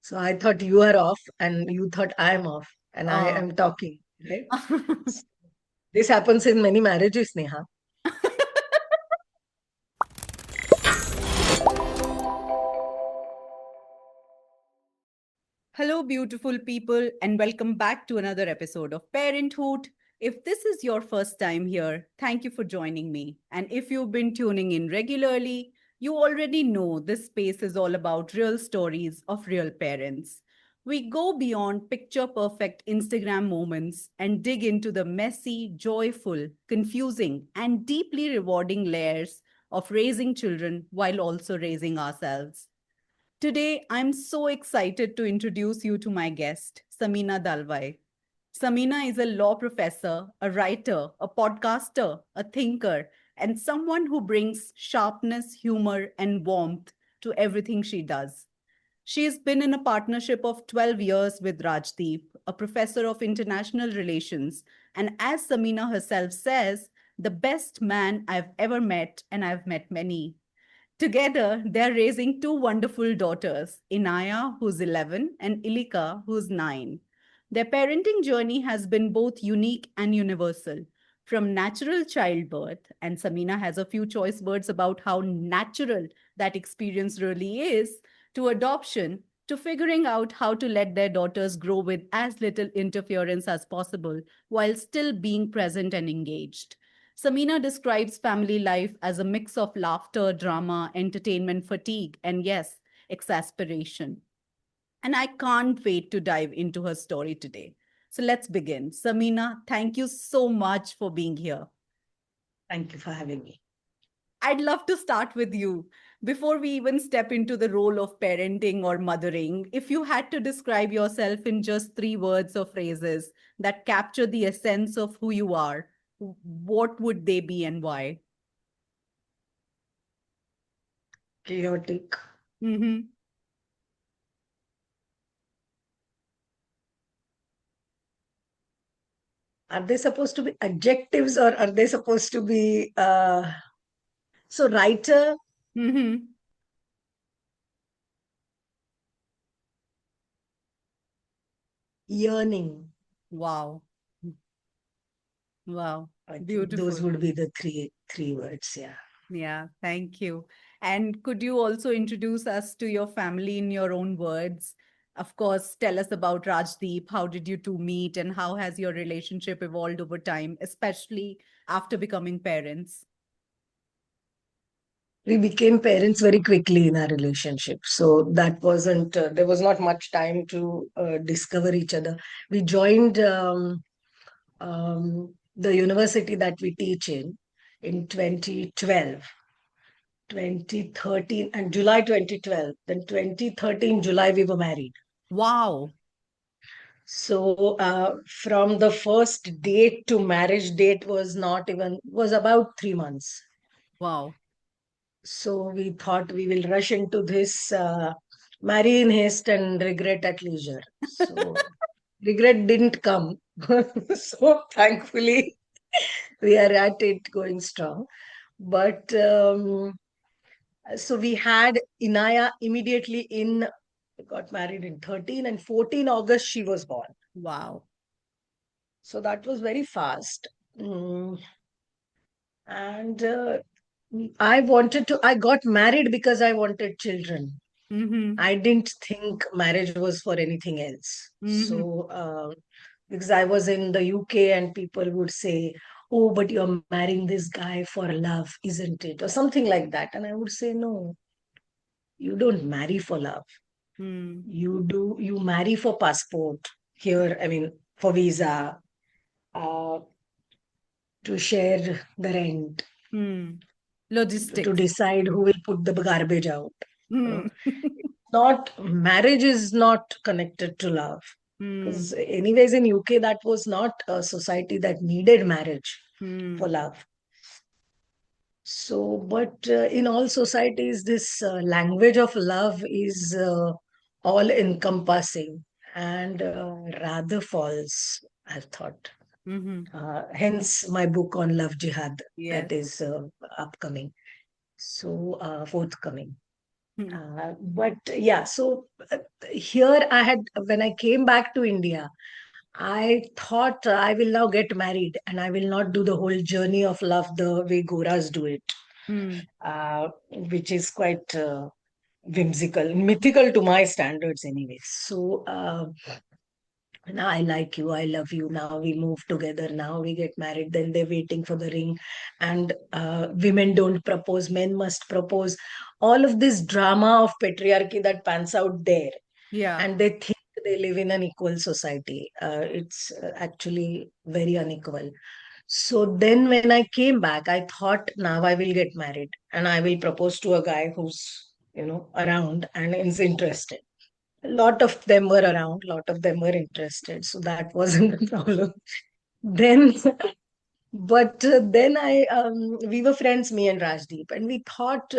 So I thought you are off and you thought I am off and I Uh, am talking, right? This happens in many marriages, Neha. Hello, beautiful people, and welcome back to another episode of Parenthood. If this is your first time here, thank you for joining me. And if you've been tuning in regularly, you already know this space is all about real stories of real parents. We go beyond picture perfect Instagram moments and dig into the messy, joyful, confusing, and deeply rewarding layers of raising children while also raising ourselves. Today, I'm so excited to introduce you to my guest, Sameena Dalwai. Sameena is a law professor, a writer, a podcaster, a thinker, and someone who brings sharpness, humor, and warmth to everything she does. She's been in a partnership of 12 years with Rajdeep, a professor of international relations, and as Sameena herself says, the best man I've ever met, and I've met many. Together, they're raising two wonderful daughters, Inaya, who's 11, and Ilika, who's 9. Their parenting journey has been both unique and universal. From natural childbirth, and Samina has a few choice words about how natural that experience really is, to adoption, to figuring out how to let their daughters grow with as little interference as possible while still being present and engaged. Samina describes family life as a mix of laughter, drama, entertainment fatigue, and yes, exasperation. And I can't wait to dive into her story today. So let's begin. Samina, thank you so much for being here. Thank you for having me. I'd love to start with you. Before we even step into the role of parenting or mothering, if you had to describe yourself in just three words or phrases that capture the essence of who you are, what would they be and why? Chaotic. Mm-hmm. Are they supposed to be adjectives or are they supposed to be so writer, Mm-hmm. yearning? Wow. Wow. I think those Beautiful. would be the three words, yeah. Yeah, thank you. And could you also introduce us to your family in your own words? Of course, tell us about Rajdeep. How did you two meet and how has your relationship evolved over time, especially after becoming parents? We became parents very quickly in our relationship. So that wasn't, there was not much time to discover each other. We joined the university that we teach in 2012, 2013, and July 2012. Then 2013, July, we were married. Wow. So from the first date to marriage date was not even, was about 3 months. Wow. So we thought we will rush into this, marry in haste and regret at leisure. So regret didn't come. So thankfully, we are at it going strong. But so we had Inaya immediately in, got married in 13 and 14 August, she was born. Wow. So that was very fast. Mm, and I got married because I wanted children. Mm-hmm. I didn't think marriage was for anything else. Mm-hmm. So, because I was in the UK and people would say, "Oh, but you're marrying this guy for love, isn't it?" Or something like that. And I would say, "No, you don't marry for love. Mm. You marry for passport here, I mean, for visa, uh, to share the rent, Mm. to Logistics. decide who will put the garbage out. Mm. Not marriage is not connected to love Mm. because anyways in UK that was not a society that needed marriage for Mm. love. So but in all societies this language of love is all encompassing and rather false, I thought. Mm-hmm. Hence my book on love jihad Yes. that is upcoming, so forthcoming. Hmm. But yeah, so here I had, when I came back to India, I thought I will now get married and I will not do the whole journey of love the way Goras do it, Hmm. which is quite whimsical, mythical to my standards, anyway. So now I like you, I love you. Now we move together. Now we get married. Then they're waiting for the ring, and women don't propose, men must propose. All of this drama of patriarchy that pans out there, Yeah. and they think they live in an equal society. It's actually very unequal. So then when I came back, I thought now I will get married and I will propose to a guy who's, around and is interested. A lot of them were around, a lot of them were interested. So that wasn't the problem. Then, but then we were friends, me and Rajdeep, and we thought,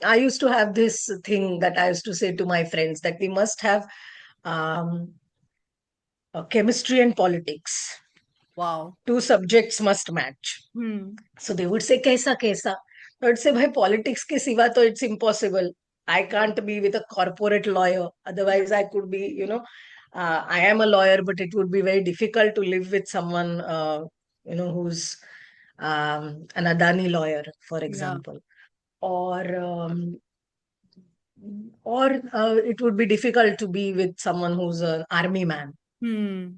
I used to have this thing that I used to say to my friends that we must have um, chemistry and politics. Wow. Two subjects must match. Hmm. So they would say, kaisa, kaisa. I would say, bhai, politics ke siva to it's impossible. I can't be with a corporate lawyer. Otherwise, I could be, I am a lawyer, but it would be very difficult to live with someone, who's an Adani lawyer, for Yeah. example. Or, it would be difficult to be with someone who's an army man. Hmm.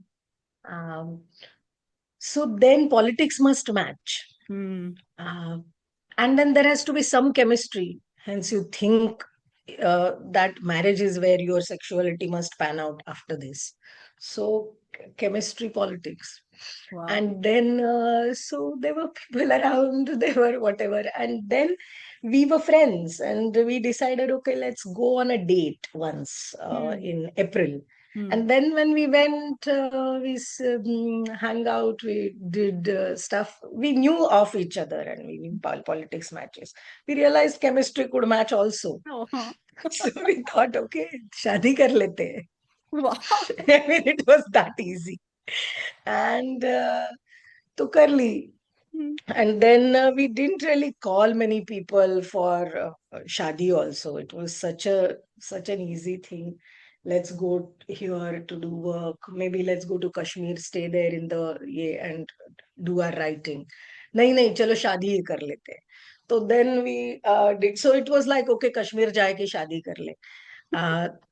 Um, so then politics must match. Hmm. Uh, and then there has to be some chemistry. Hence, you think that marriage is where your sexuality must pan out after this. So, chemistry, politics. Wow. And then, so there were people around, there were whatever. And then we were friends and we decided, okay, let's go on a date once Hmm. in April. Hmm. And then when we went, hung out, we did stuff. We knew of each other and we did politics matches. We realized chemistry could match also. Oh, So we thought, okay, shadi kar lete hain. wow. I mean, it was that easy. And to kar li. Hmm. And then we didn't really call many people for shadi also. It was such an easy thing. Let's go here to do work. Maybe let's go to Kashmir, stay there in the yeah, and do our writing. नहीं नहीं चलो शादी ही कर लेते हैं. So then we did. So it was like okay Kashmir जाए के शादी कर ले.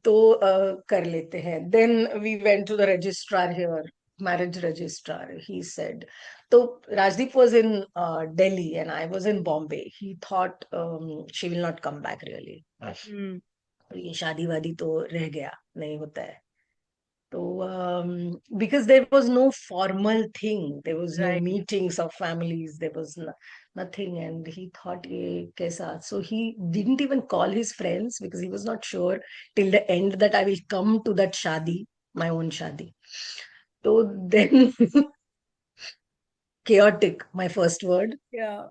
तो कर लेते हैं. Then we went to the registrar here, marriage registrar. He said, so Rajdeep was in Delhi and I was in Bombay. He thought she will not come back really. Hmm. ये शादी वादी तो रह गया नहीं होता है. So, because there was no formal thing, there was no Right. meetings of families, there was nothing, and he thought, "Ye kaisa?" So he didn't even call his friends because he was not sure till the end that I will come to that shadi, my own shadi. So then, chaotic, my first word. Yeah.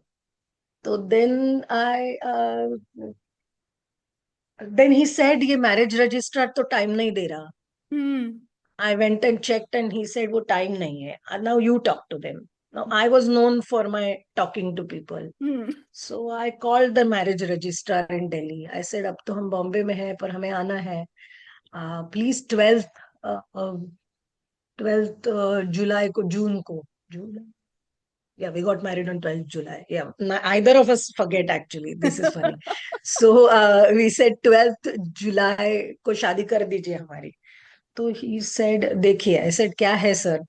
So then he said, "ये marriage registrar तो time नहीं दे रहा." Hmm. I went and checked and he said, वो time नहीं है. Now you talk to them. Now I was known for my talking to people. Hmm. So I called the marriage registrar in Delhi. I said, अब तो हम बॉम्बे में हैं पर हमें आना है. Please 12th July को जून को July. Yeah, we got married on 12th July. Yeah, either of us forget actually. This is funny. So we said 12th July को शादी कर दीजिए हमारी. तो ही सेड देखिए आई सेड क्या है सर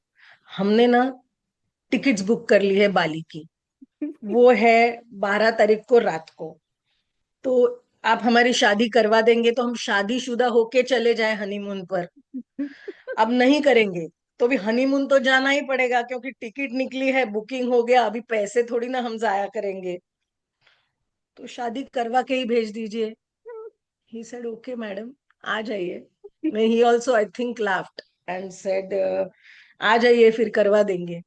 हमने ना टिकट्स बुक कर ली है बाली की वो है 12 तारीख को रात को तो आप हमारी शादी करवा देंगे तो हम शादीशुदा होके चले जाए हनीमून पर अब नहीं करेंगे तो भी हनीमून तो जाना ही पड़ेगा क्योंकि टिकट निकली है बुकिंग हो गया अभी पैसे थोड़ी ना हम जाया करेंगे तो शादी करवा के ही भेज दीजिए ही सेड ओके मैडम आ जाइए he also I think laughed and said आ जाइए फिर करवा देंगे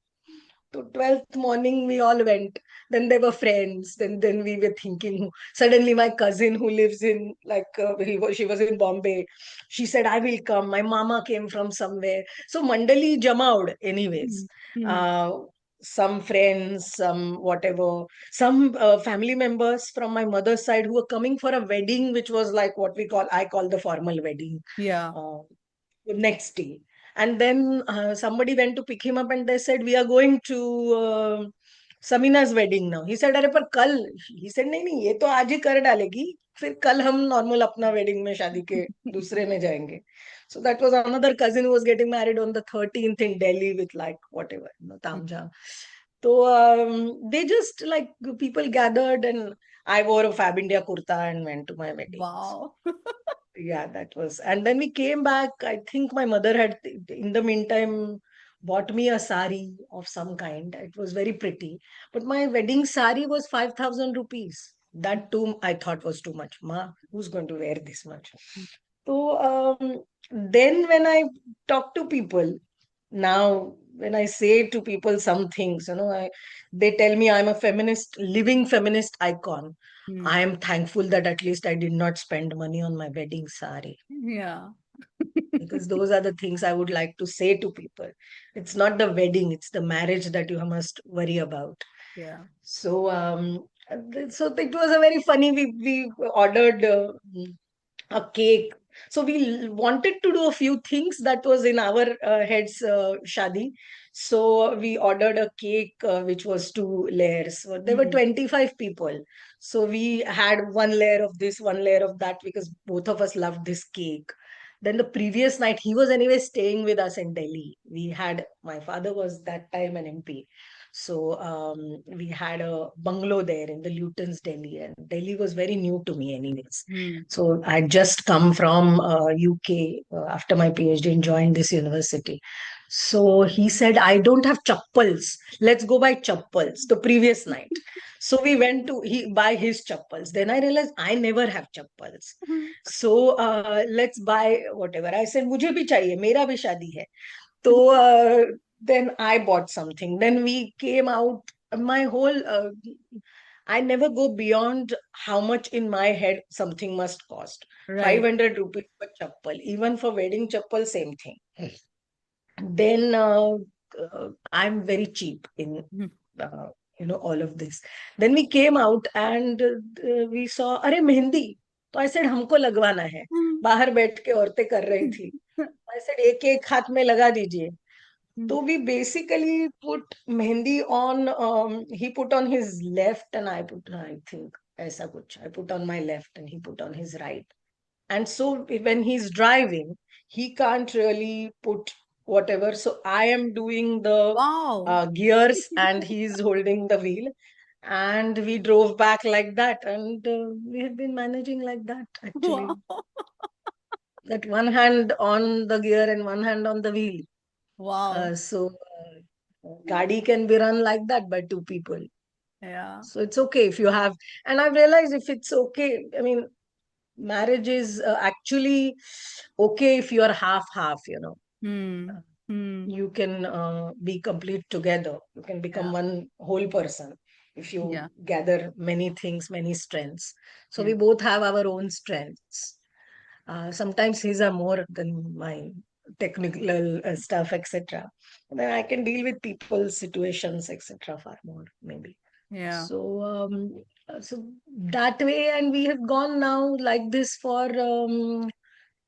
तो 12th morning we all went then they were friends then we were thinking suddenly my cousin who lives in like she was in Bombay she said I will come my mama came from somewhere so mandali jammed anyways Hmm. Hmm. uh, some friends, some whatever, some family members from my mother's side who were coming for a wedding, which was like what I call the formal wedding. Yeah. Uh, next day. And then somebody went to pick him up and they said, we are going to Samina's wedding now. He said, अरे पर कल, he said, नहीं नहीं ये तो आज ही कर डालेगी, फिर कल हम नॉर्मल अपना वेडिंग में शादी के दूसरे में जाएंगे. So that was another cousin who was getting married on the 13th in Delhi with like whatever, tamjam. So they just like people gathered and I wore a Fab India kurta and went to my wedding. Wow. Yeah, that was. And then we came back. I think my mother had, in the meantime, bought me a sari of some kind. It was very pretty. But my wedding sari was 5,000 rupees. That too, I thought was too much. Ma, who's going to wear this much? So then when I talk to people, now when I say to people some things, they tell me I'm a feminist, living feminist icon. Hmm. I am thankful that at least I did not spend money on my wedding sari, Yeah. because those are the things I would like to say to people. It's not the wedding, it's the marriage that you must worry about. Yeah. So so it was a very funny. We ordered a cake. So we wanted to do a few things that was in our heads, shadi. So we ordered a cake which was 2 layers. So there were Hmm. 25 people. So we had one layer of this, one layer of that, because both of us loved this cake. Then the previous night, he was anyway staying with us in Delhi. My father was that time an MP. So we had a bungalow there in the Luton's Delhi, and Delhi was very new to me, anyways. Hmm. So I just come from UK after my PhD and joined this university. So he said, I don't have chappals. Let's go buy chappals the previous night. So we went to he buy his chappals. Then I realized I never have chappals. So let's buy whatever. I said, मुझे भी चाहिए, मेरा भी शादी है. So then I bought something. Then we came out. My whole I never go beyond how much in my head something must cost. Right. 500 rupees for chappal. Even for wedding chappal, same thing. Then I'm very cheap in Hmm. uh, all of this. Then we came out and we saw, अरे मेहंदी. तो I said हमको लगवाना है. बाहर बैठ के औरतें कर रही थी. I said एक एक हाथ में लगा दीजिए. So we basically put mehendi on, he put on his left and I put, I think, aisa kuch. I put on my left and he put on his right. And so when he's driving, he can't really put whatever. So I am doing the Wow. gears and he's holding the wheel. And we drove back like that. And we have been managing like that, actually. Wow. That one hand on the gear and one hand on the wheel. Wow. So Gadi can be run like that by two people. Yeah. So it's okay if you have, and I've realized if it's okay, I mean, marriage is actually okay if you're half-half. Hmm. Uh, Hmm. You can be complete together. You can become Yeah. one whole person if you Yeah. gather many things, many strengths. So Yeah. we both have our own strengths. Sometimes his are more than my technical stuff, etc. Then I can deal with people's situations, etc. far more, maybe. Yeah. So that way, and we have gone now like this for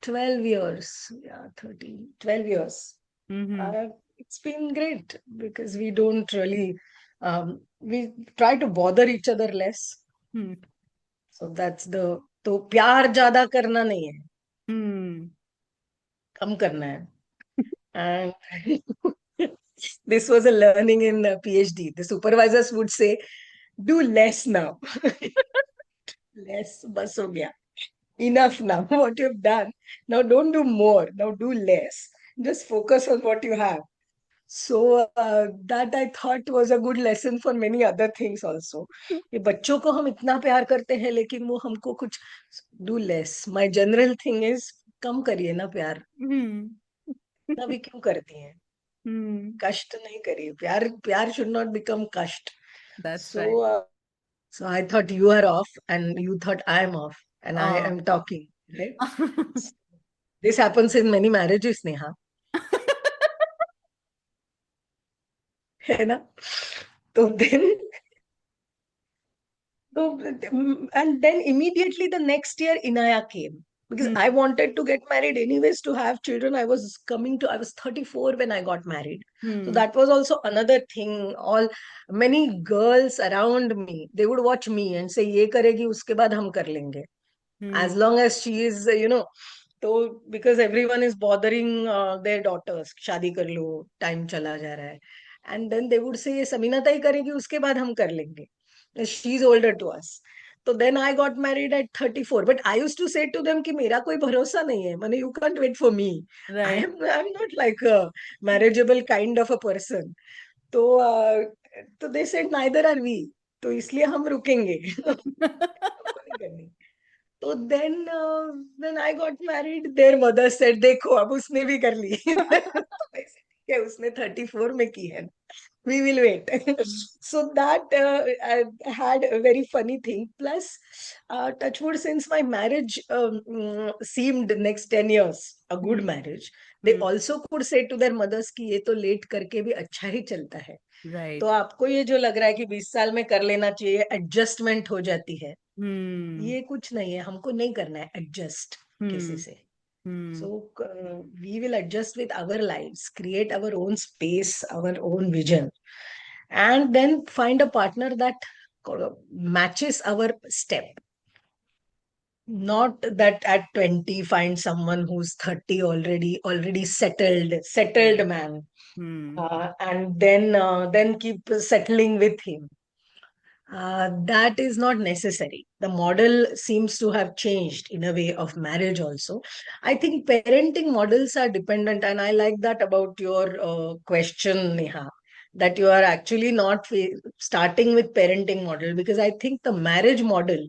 12 years. Yeah, 13, 12 years. Mm-hmm. It's been great because we don't really, we try to bother each other less. Hmm. So that's the, तो प्यार ज्यादा करना नहीं है, Hmm. कम करना है. And this was a learning in PhD. The supervisors would say, do less now. Less, bas ho gaya. Enough now, what you've done. Now don't do more. Now do less. Just focus on what you have. So that I thought was a good lesson for many other things also. ये बच्चों को हम इतना प्यार करते हैं लेकिन वो हमको कुछ do less. My general thing is कम करिए ना प्यार. Hmm. इतना भी क्यों करती हैं? Hmm. कष्ट नहीं करिए. प्यार प्यार should not become कष्ट. That's So right. so I thought you are off and you thought I am off and I Oh. am talking, right? This happens in many marriages, Neha. है ना. तो then so, and then immediately the next year, Inaya came because Hmm. I wanted to get married anyways to have children. I was 34 when I got married. So Hmm. that was also another thing. Many girls around me, they would watch me and say, ये करेगी उसके बाद हम कर लेंगे. Hmm. As long as she is, so because everyone is bothering their daughters, शादी कर लो, time चला जा रहा है. And then they would say, ये समीना ताई करेगी उसके बाद हम कर लेंगे. She's older to us. So then I got married at 34. But I used to say to them कि मेरा कोई भरोसा नहीं है. माने you can't wait for me. Right. I'm not like a marriageable kind of a person. तो they said neither are we. तो इसलिए हम रुकेंगे. हमको नहीं करनी. तो then I got married. Their mother said, देखो अब उसने भी कर ली. तो मैं said, ठीक है उसने 34 में की है. We will wait. So that I had a very funny thing. Plus, touchwood, since my marriage seemed next 10 years a good Hmm. marriage, they Hmm. also could say to their mothers कि ये तो late करके भी अच्छा ही चलता है. तो Right. आपको ये जो लग रहा है कि 20 साल में कर लेना चाहिए, एडजस्टमेंट हो जाती है, Hmm. ये कुछ नहीं है. हमको नहीं करना है एडजस्ट किसी Hmm. से. Hmm. So we will adjust with our lives, create our own space, our own vision, and then find a partner that matches our step. Not that at 20 find someone who's 30 already settled Right. man, Hmm. and then keep settling with him. That is not necessary. The model seems to have changed in a way of marriage also. I think parenting models are dependent, and I like that about your question, Neha, that you are actually not starting with parenting model, because I think the marriage model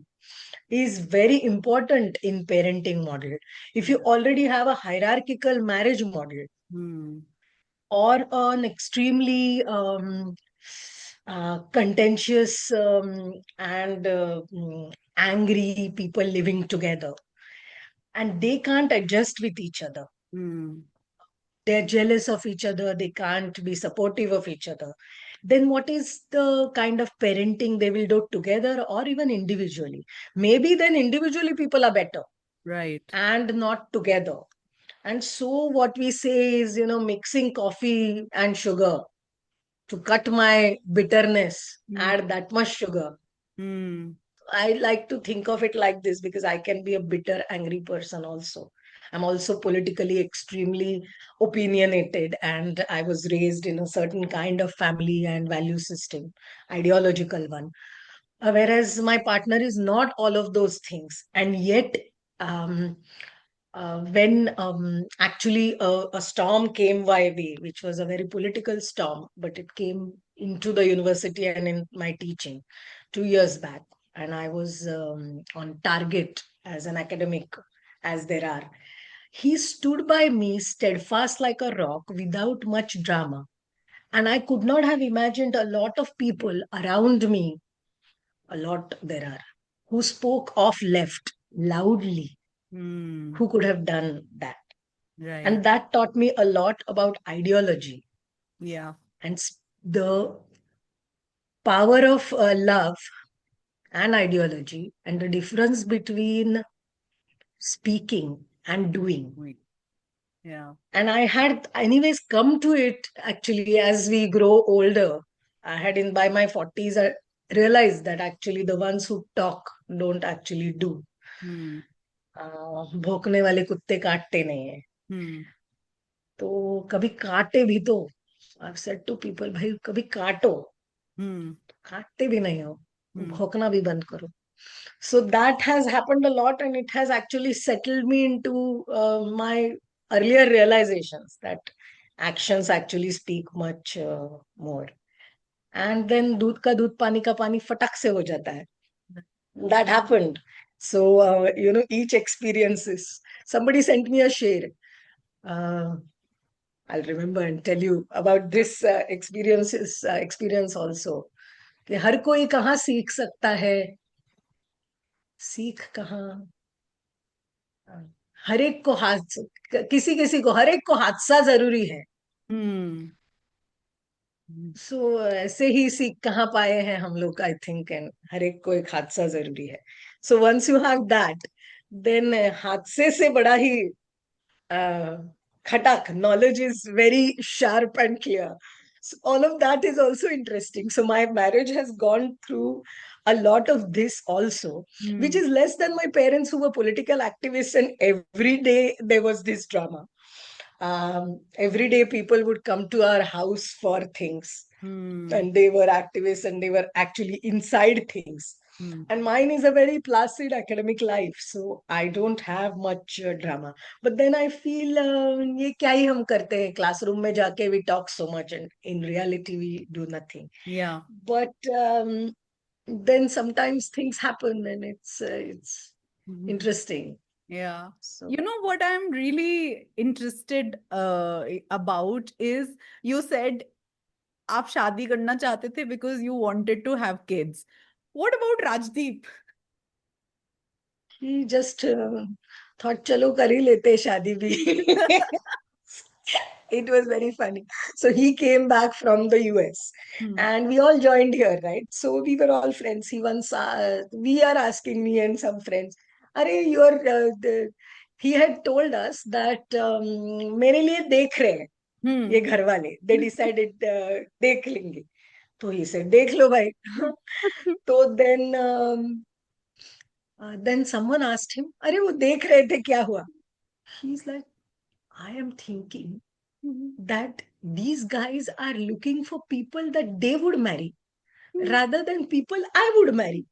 is very important in parenting model. If you Yeah. already have a hierarchical marriage model, Hmm. or an extremely contentious and angry people living together, and they can't adjust with each other. Hmm. They're jealous of each other, they can't be supportive of each other. Then what is the kind of parenting they will do together or even individually? Maybe then individually people are better Right. and not together. And so what we say is, mixing coffee and sugar to cut my bitterness, Hmm. add that much sugar. Hmm. I like to think of it like this because I can be a bitter, angry person also. I'm also politically extremely opinionated, and I was raised in a certain kind of family and value system, ideological one. Whereas my partner is not all of those things. And yet, um, when actually a storm came my way, which was a very political storm, but it came into the university and in my teaching 2 years back, and I was on target as an academic, as there are. He stood by me steadfast like a rock without much drama. And I could not have imagined a lot of people around me, a lot there are, who spoke of left loudly, Hmm. who could have done that. Right. And that taught me a lot about ideology Yeah. and the power of love and ideology, and the difference between speaking and doing. Wait. Yeah. And I had anyways come to it actually as we grow older. I had in by my 40s, I realized that actually the ones who talk don't actually do. Hmm. भौंकने वाले कुत्ते काटते नहीं है. Hmm. तो कभी काटे भी तो, I've said to people, भाई कभी काटो, Hmm. काटते भी नहीं हो, Hmm. भौंकना भी बंद करो. So that has happened a lot, and it has actually settled me into my earlier realizations that actions actually speak much more. And then दूध का दूध पानी का पानी फटक से हो जाता है. That happened. So each experiences. Somebody sent me a share. Uh, I'll remember and tell you about this experience also. कि हर कोई कहाँ सीख सकता है, सीख कहाँ. हर एक को किसी किसी को हर एक को हादसा जरूरी है. Hmm. सो ऐसे ही सीख कहाँ पाए हैं हम लोग, आई थिंक, एंड हर एक को एक हादसा जरूरी है. So once you have that, then हादसे से बड़ा ही khatak knowledge is very sharp and clear. So all of that is also interesting. So my marriage has gone through a lot of this also, which Hmm. is less than my parents who were political activists, and every day there was this drama. Every day people would come to our house for things, Hmm. and they were activists and they were actually inside things. Hmm. And mine is a very placid academic life, so I don't have much drama. But then I feel ये क्या ही हम करते हैं classroom में जाके, we talk so much and in reality we do nothing. Yeah. But then sometimes things happen and it's Mhm. interesting. Yeah. So You know what I'm really interested about is you said आप शादी करना चाहते थे because you wanted to have kids. What about Rajdeep? he just thought चलो कर ही लेते हैं शादी भी. It was very funny. So he came back from the US Hmm. and we all joined here, right? So we were all friends. He once, we are asking me and some friends, Are you're, he had told us that मेरे लिए देख रहे हैं Hmm. ये घर वाले. They decided देख लेंगे. तो he said, देख लो भाई. तो then someone asked him, अरे वो देख रहे थे क्या हुआ? He's like, I am thinking that these guys are looking for people that they would marry rather than people I would marry.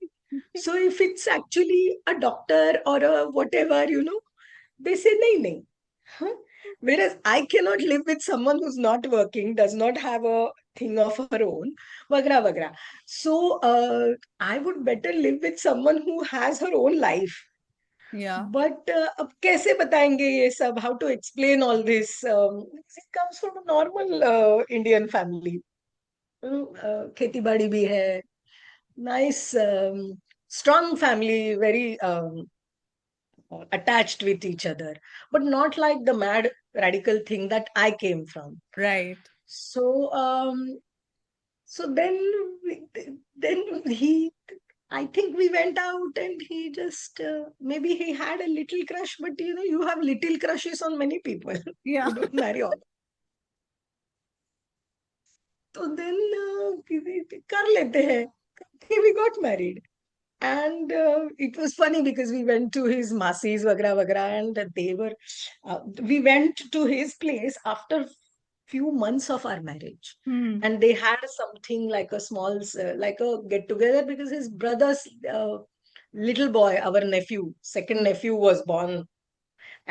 So if it's actually a doctor or a whatever, they say nahi nahi. Huh? Whereas I cannot live with someone who's not working, does not have a thing of her own, vagra vagra. So I would better live with someone who has her own life. Yeah. But अब कैसे बताएंगे ये सब, how to explain all this? It comes from a normal Indian family. खेती बाड़ी भी है, nice strong family, very attached with each other, but not like the mad radical thing that I came from. Right. So so then he, I think we went out and he just maybe he had a little crush, but you have little crushes on many people. Yeah. You don't marry all. So then कर लेते हैं. Okay, we got married. And it was funny because we went to his masis vagra vagra, and they were we went to his place after few months of our marriage, Hmm. and they had something like a small like a get together because his brother's little boy, our nephew, second nephew, was born.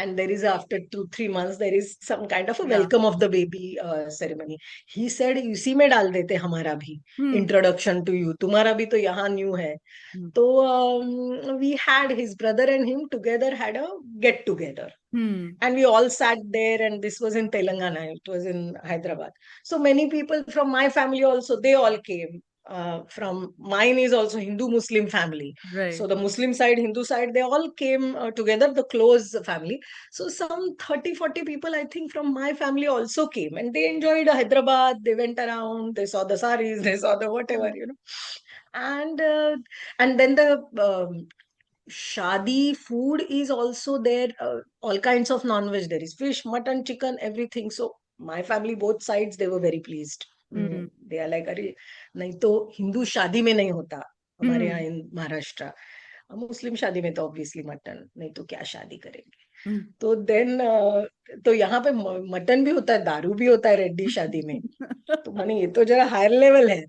And there is, after 2-3 months, there is some kind of a Yeah. welcome of the baby ceremony. He said इसी में डाल देते हमारा भी, Hmm. introduction to you, तुम्हारा भी तो यहाँ new है. Hmm. So we had, his brother and him together had a get together, Hmm. and we all sat there, and this was in Telangana, it was in Hyderabad. So many people from my family also, they all came. From mine is also Hindu Muslim family, so Right. the Muslim side, Hindu side, they all came together, the close family. So some 30-40 people, I think, from my family also came, and they enjoyed Hyderabad. They went around, they saw the saris, they saw the whatever, and then the shadi food is also there. All kinds of non-veg, there is fish, mutton, chicken, everything. So my family, both sides, they were very pleased. Hmm. They are like, अरे नहीं तो हिंदू शादी में नहीं होता हमारे यहाँ Hmm. इन महाराष्ट्र. मुस्लिम शादी में तो ऑब्वियसली मटन, नहीं तो क्या शादी करेंगे. Hmm. तो देन तो यहाँ पे मटन भी होता है, दारू भी होता है रेड्डी शादी में. तो माने ये तो जरा हायर लेवल है.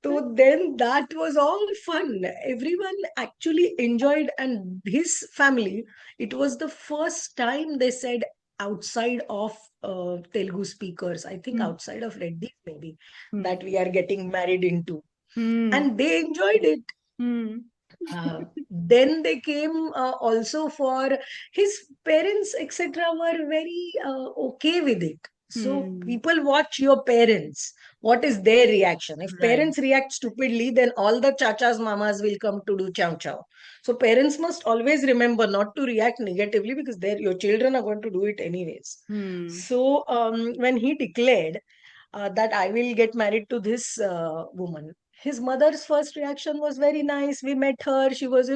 So then that was all fun. Everyone actually enjoyed, and his family, it was the first time they said outside of Telugu speakers, I think Hmm. outside of Reddy maybe, Hmm. that we are getting married into. Hmm. And they enjoyed it. Hmm. Then they came also for his parents, etc., were very okay with it. So Hmm. people watch your parents. What is their reaction? If Right. parents react stupidly, then all the chachas, mamas will come to do chow chow. So parents must always remember not to react negatively because your children are going to do it anyways. Hmm. So when he declared, that I will get married to this woman. His mother's first reaction was very nice. We met her. She was,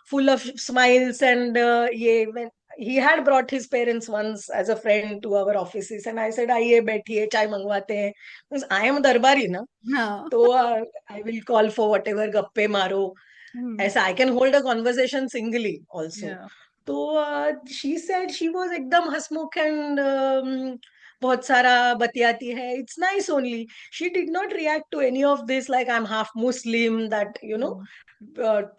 full of smiles. And yeah, when he had brought his parents once as a friend to our offices, and I said, "Aiye, बैठिए, चाय मंगवाते हैं." Because I am दरबारी ना, No. तो I will call for whatever गप्पे मारो. Hmm. ऐसा I can hold a conversation singly also. Yeah. तो she said she was एकदम हंसमुख and बहुत सारा बतियाती है. It's nice only. She did not react to any of this like I'm half Muslim, that, Hmm.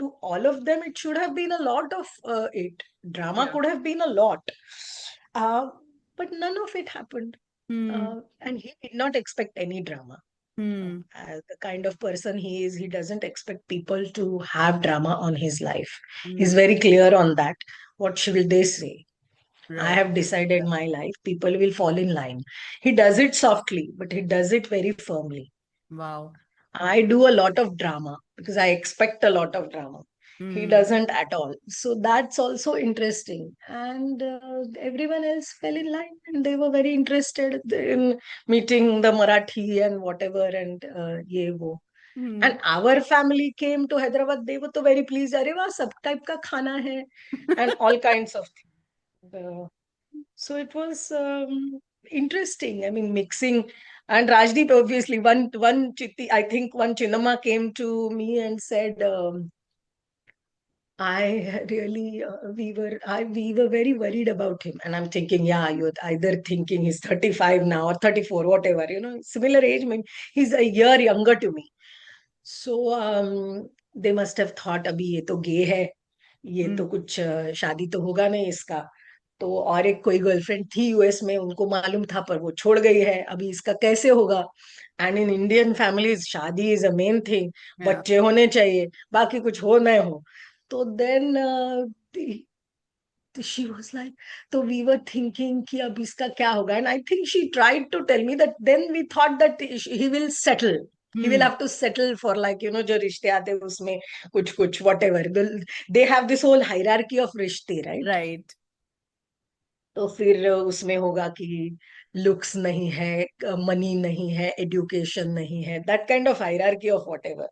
to all of them it should have been a lot of it. Drama Yeah. could have been a lot. Uh, but none of it happened. Hmm. And he did not expect any drama. Hmm. As the kind of person he is, he doesn't expect people to have drama on his life. He's Hmm. very clear on that. What will they say? I Right. have decided my life. People will fall in line. He does it softly, but he does it very firmly. Wow. I do a lot of drama because I expect a lot of drama. He Hmm. doesn't at all. So that's also interesting. And everyone else fell in line and they were very interested in meeting the Marathi and whatever and ye wo. Hmm. And our family came to Hyderabad. They were so very pleased. Arey wah, sab type ka khana hai, and all kinds of things. So it was interesting. I mean, mixing. And Rajdeep, obviously, one chitti, I think one Chinnamma came to me and said, I really, we were very worried about him. And I'm thinking, yeah, you're either thinking he's 35 now or 34, whatever, similar age. Maybe he's a year younger to me. So they must have thought, अभी ये तो गे है, ये Hmm. तो कुछ शादी तो होगा नहीं इसका. तो और एक कोई गर्लफ्रेंड थी यूएस में, उनको मालूम था पर वो छोड़ गई है, अभी इसका कैसे होगा. एंड इन इंडियन फैमिलीज शादी is a main thing. Yeah. बच्चे होने चाहिए, बाकी कुछ हो ना हो. तो then she was like, so we were thinking कि अब इसका क्या होगा. And I think she tried to tell me that then we thought that he will settle. He will Hmm. have to settle for like, जो रिश्ते आते हैं उसमें कुछ कुछ whatever. They have this whole hierarchy of रिश्ते, right? Right. तो फिर उसमें होगा कि looks नहीं है, money नहीं है, education नहीं है, that kind of hierarchy of whatever.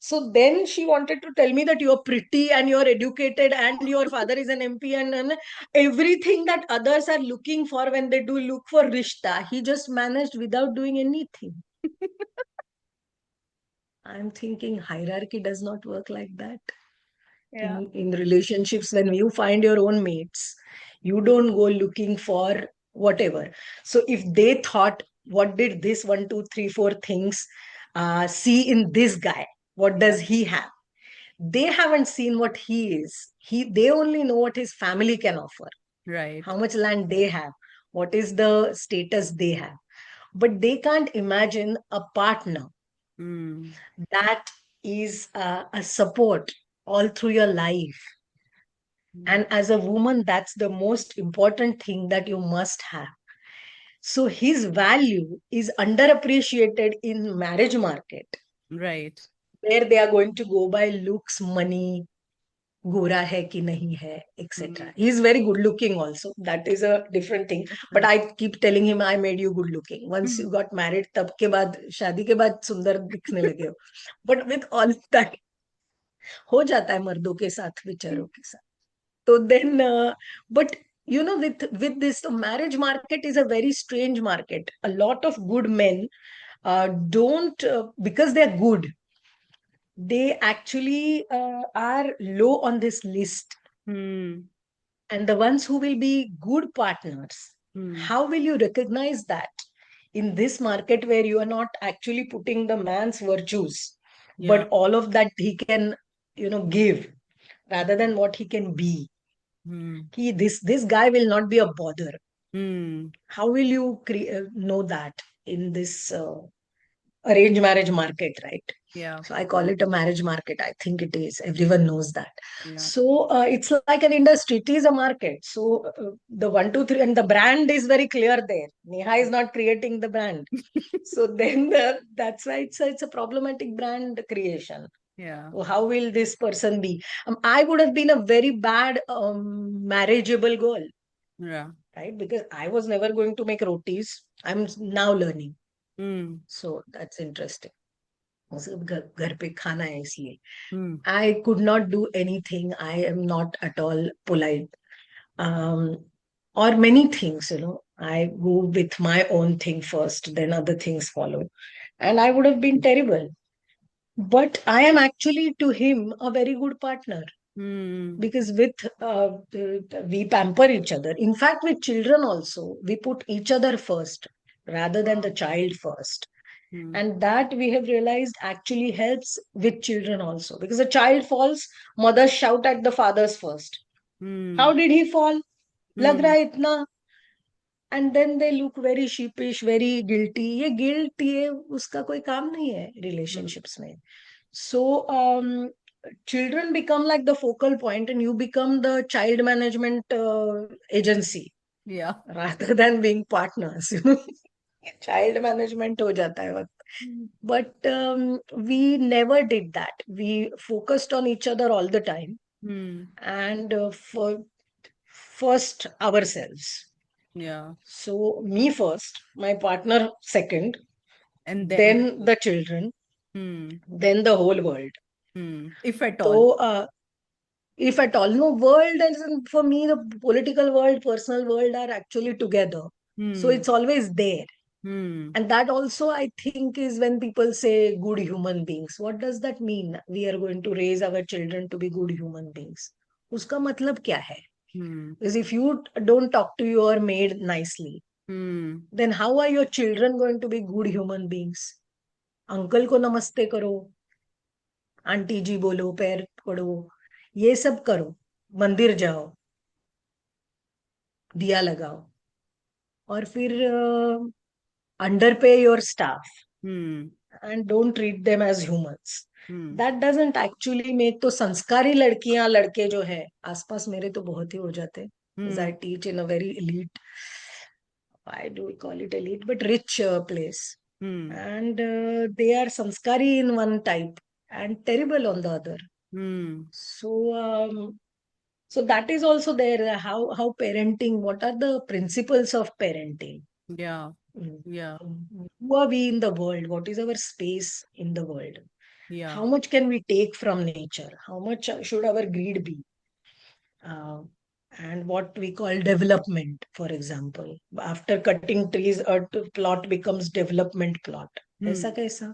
So then she wanted to tell me that you're pretty and you're educated and your father is an MP, and everything that others are looking for when they do look for rishta, he just managed without doing anything. I'm thinking hierarchy does not work like that. Yeah. In relationships, when you find your own mates, you don't go looking for whatever. So if they thought, what did this 1, 2, 3, 4 things see in this guy? What Yeah. does he have? They haven't seen what he is. They only know what his family can offer, Right. how much land they have, what is the status they have. But they can't imagine a partner Hmm. that is a support all through your life. Hmm. And as a woman, that's the most important thing that you must have. So his value is underappreciated in marriage market, Right. where they are going to go by looks, money, गोरा है कि नहीं है, etc. Hmm. He is very good looking also. That is a different thing. But Different. I keep telling him, I made you good looking. Once you Hmm. got married, तब के बाद शादी के बाद सुंदर दिखने लगे हो. But with all that, हो जाता है मर्दों के साथ, बेचारों के साथ. So then, but with this, the marriage market is a very strange market. A lot of good men don't, because they're good, they actually are low on this list. Hmm. And the ones who will be good partners, Hmm. how will you recognize that in this market where you are not actually putting the man's virtues, Yeah. but all of that he can, give rather than what he can be? Hmm. This guy will not be a bother. Hmm. How will you know that in this arranged marriage market, right? Yeah. So I call it a marriage market. I think it is. Everyone knows that. Yeah. So it's like an industry. It is a market. So the 1, 2, 3, and the brand is very clear there. Neha is not creating the brand. So then that's why it's a problematic brand creation. Yeah. So how will this person be? I would have been a very bad marriageable girl, Yeah. right? Because I was never going to make rotis. I'm now learning. Hmm. So that's interesting. मतलब घर पे खाना है इसलिए. Hmm. I could not do anything. I am not at all polite. Um, or many things, I go with my own thing first, then other things follow. And I would have been terrible. But I am actually to him a very good partner Hmm. because we pamper each other. In fact, with children also, we put each other first rather than the Wow. child first. Hmm. And that we have realized actually helps with children also because a child falls, mothers shout at the fathers first. Hmm. How did he fall? Lag Hmm. raha hai itna. And then they look very sheepish, very guilty. ये guilt ये उसका कोई काम नहीं है Hmm. relationships में. So children become like the focal point, and you become the child management agency Yeah. rather than being partners. Child management हो जाता है वक्त. Hmm. But we never did that. We focused on each other all the time, Hmm. and for first ourselves. Yeah. So me first, my partner second, And then then the children, hmm. then the whole world. Hmm. If at all. So if at all, no, world, and for me the political world, personal world are actually together. So Hmm. it's always there. Hmm. And that also I think is when people say good human beings. What does that mean? We are going to raise our children to be good human beings. Uska matlab kya hai? Hmm. Because if you don't talk to your maid nicely, Hmm. then how are your children going to be good human beings? Uncle को नमस्ते करो, aunty जी बोलो, पैर पड़ो, ये सब करो, मंदिर जाओ, दिया लगाओ, और फिर अंडर पे your staff Hmm. and don't treat them as humans. Hmm. That doesn't actually make. तो संस्कारी लड़कियां लड़के जो है आसपास मेरे तो बहुत ही हो जाते हैं. Because I Hmm. teach in a very elite, I do call it elite, but rich place. Hmm. And they are sanskari in one type and terrible on the other. Hmm. So, so that is also there. How parenting? What are the principles of parenting? Yeah. Mm. Yeah. Who are we in the world? What is our space in the world? Yeah. How much can we take from nature? How much should our greed be? Uh, and what we call development, for example. After cutting trees, a plot becomes development plot. Hmm. Aisa kaisa?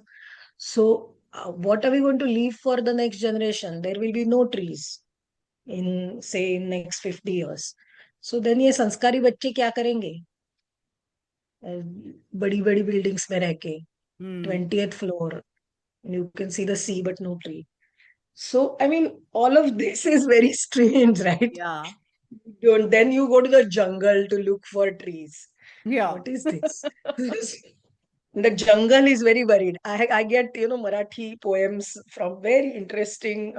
So, what are we going to leave for the next generation? There will be no trees in, say, in next 50 years. So then ये संस्कारी बच्चे क्या करेंगे? बड़ी बड़ी buildings में रह के, Hmm. 20th floor, you can see the sea but no tree. So, I mean, all of this is very strange, right? Yeah. Then you go to the jungle to look for trees. Yeah. What is this? The jungle is very worried. I get, Marathi poems from very interesting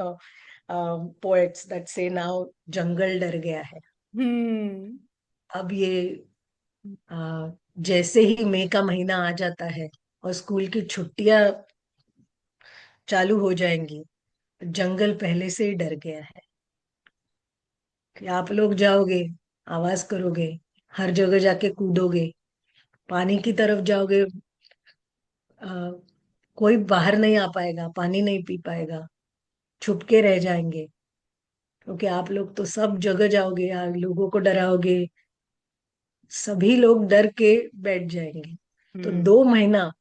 poets that say now jungle डर गया है. Hmm. अब ये जैसे ही मई का महीना आ जाता है और स्कूल की छुट्टियां चालू हो जाएंगी, जंगल पहले से ही डर गया है कि आप लोग जाओगे, आवाज करोगे, हर जगह जाके कूदोगे, पानी की तरफ जाओगे, अ, कोई बाहर नहीं आ पाएगा, पानी नहीं पी पाएगा, छुप के रह जाएंगे, क्योंकि आप लोग तो सब जगह जाओगे, लोगों को डराओगे, सभी लोग डर के बैठ जाएंगे. तो Hmm. 2 महीना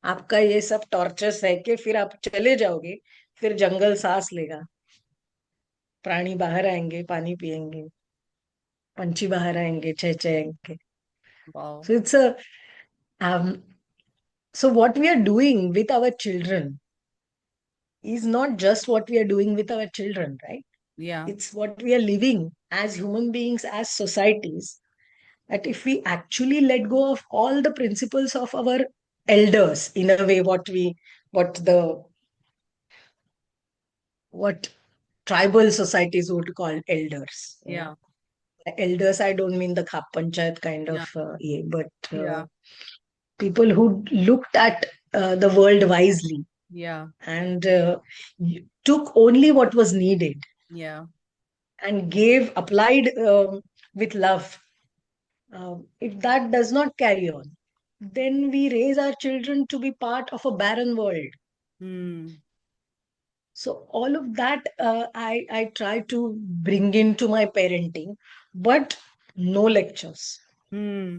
आपका ये सब टॉर्चर्स है कि फिर आप चले जाओगे, फिर जंगल सांस लेगा, प्राणी बाहर आएंगे, पानी पिएंगे, पंछी बाहर आएंगे, चहचहेंगे. Wow. So it's a um, so what we are doing with our children is not just what we are doing with our children, right? Yeah. It's what we are living as human beings, as societies. That if we actually let go of all the principles of our elders, in a way, what tribal societies would call elders. Yeah. Elders, I don't mean the Khap Panchayat kind of, Yeah. but Yeah. people who looked at the world wisely Yeah. and took only what was needed Yeah. and applied with love. If that does not carry on, then we raise our children to be part of a barren world. Hmm. So all of that I try to bring into my parenting, but no lectures. Hmm.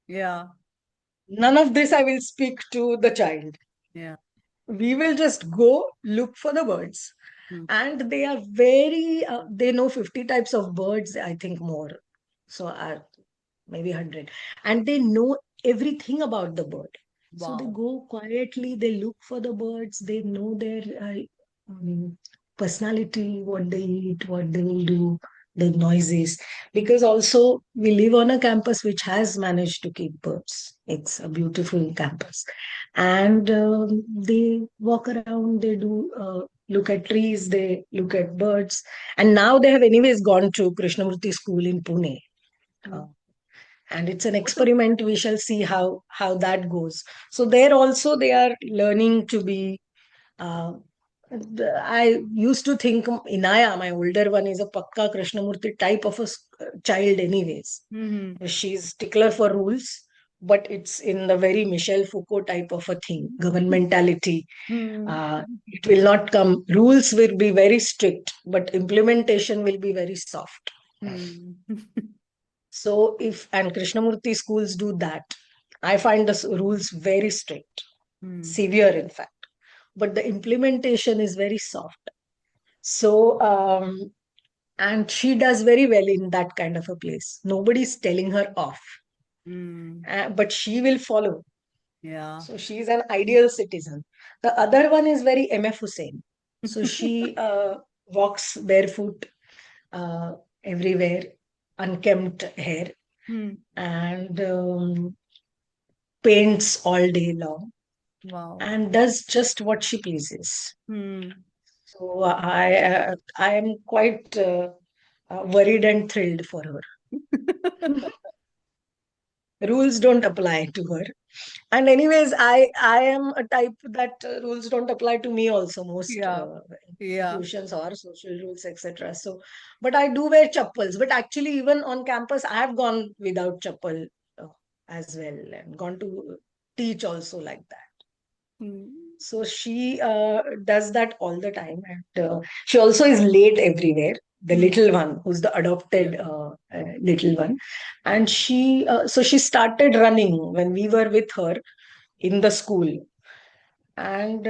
Yeah. None of this I will speak to the child. Yeah. We will just go look for the birds. Hmm. And they are very, they know 50 types of birds, I think more. So maybe 100. And they know everything about the bird. So they Wow. go quietly, they look for the birds, they know their um, personality, what they eat, what they will do, the noises. Because also we live on a campus which has managed to keep birds. It's a beautiful campus. And they walk around, they do look at trees, they look at birds. And now they have anyways gone to Krishnamurti school in Pune. Hmm. Uh, and it's an What a experiment. We shall see how that goes. So there also they are learning to be uh, I used to think Inaya, my older one, is a pakka Krishnamurti type of a child anyways. hmm. She's stickler for rules, but it's in the very Michel Foucault type of a thing, governmentality. Hmm. It will not come, rules will be very strict, but implementation will be very soft. Hmm. So and Krishnamurti schools do that. I find the rules very strict, Hmm. severe in fact, but the implementation is very soft. So, and she does very well in that kind of a place. Nobody's telling her off, Hmm. but she will follow. Yeah. So she is an ideal citizen. The other one is very MF Hussain. So she walks barefoot uh, everywhere, unkempt hair, Hmm. and paints all day long, Wow. and does just what she pleases. Hmm. So I am quite worried and thrilled for her. Rules don't apply to her. And anyways, I am a type that rules don't apply to me also, most Yeah. Yeah. institutions or social rules, etc. So but I do wear chappals, but actually even on campus I have gone without chappal uh, as well, and gone to teach also like that. Hmm. So she does that all the time, and she also is late everywhere. The Hmm. little one, who's the Yeah. adopted little one, and she started running when we were with her in the school. And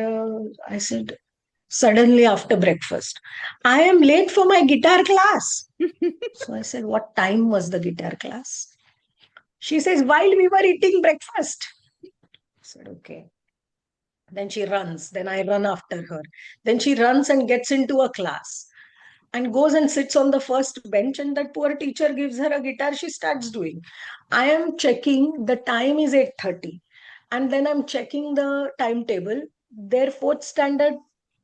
I said, suddenly after breakfast, I am late for my guitar class. So I said, what time was the guitar class? She says, while we were eating breakfast. I said, okay. Then she runs. Then I run after her. Then she runs and gets into a class and goes and sits on the first bench. And that poor teacher gives her a guitar. She starts doing. I am checking. The time is 8:30, and then I'm checking the timetable. Their fourth standard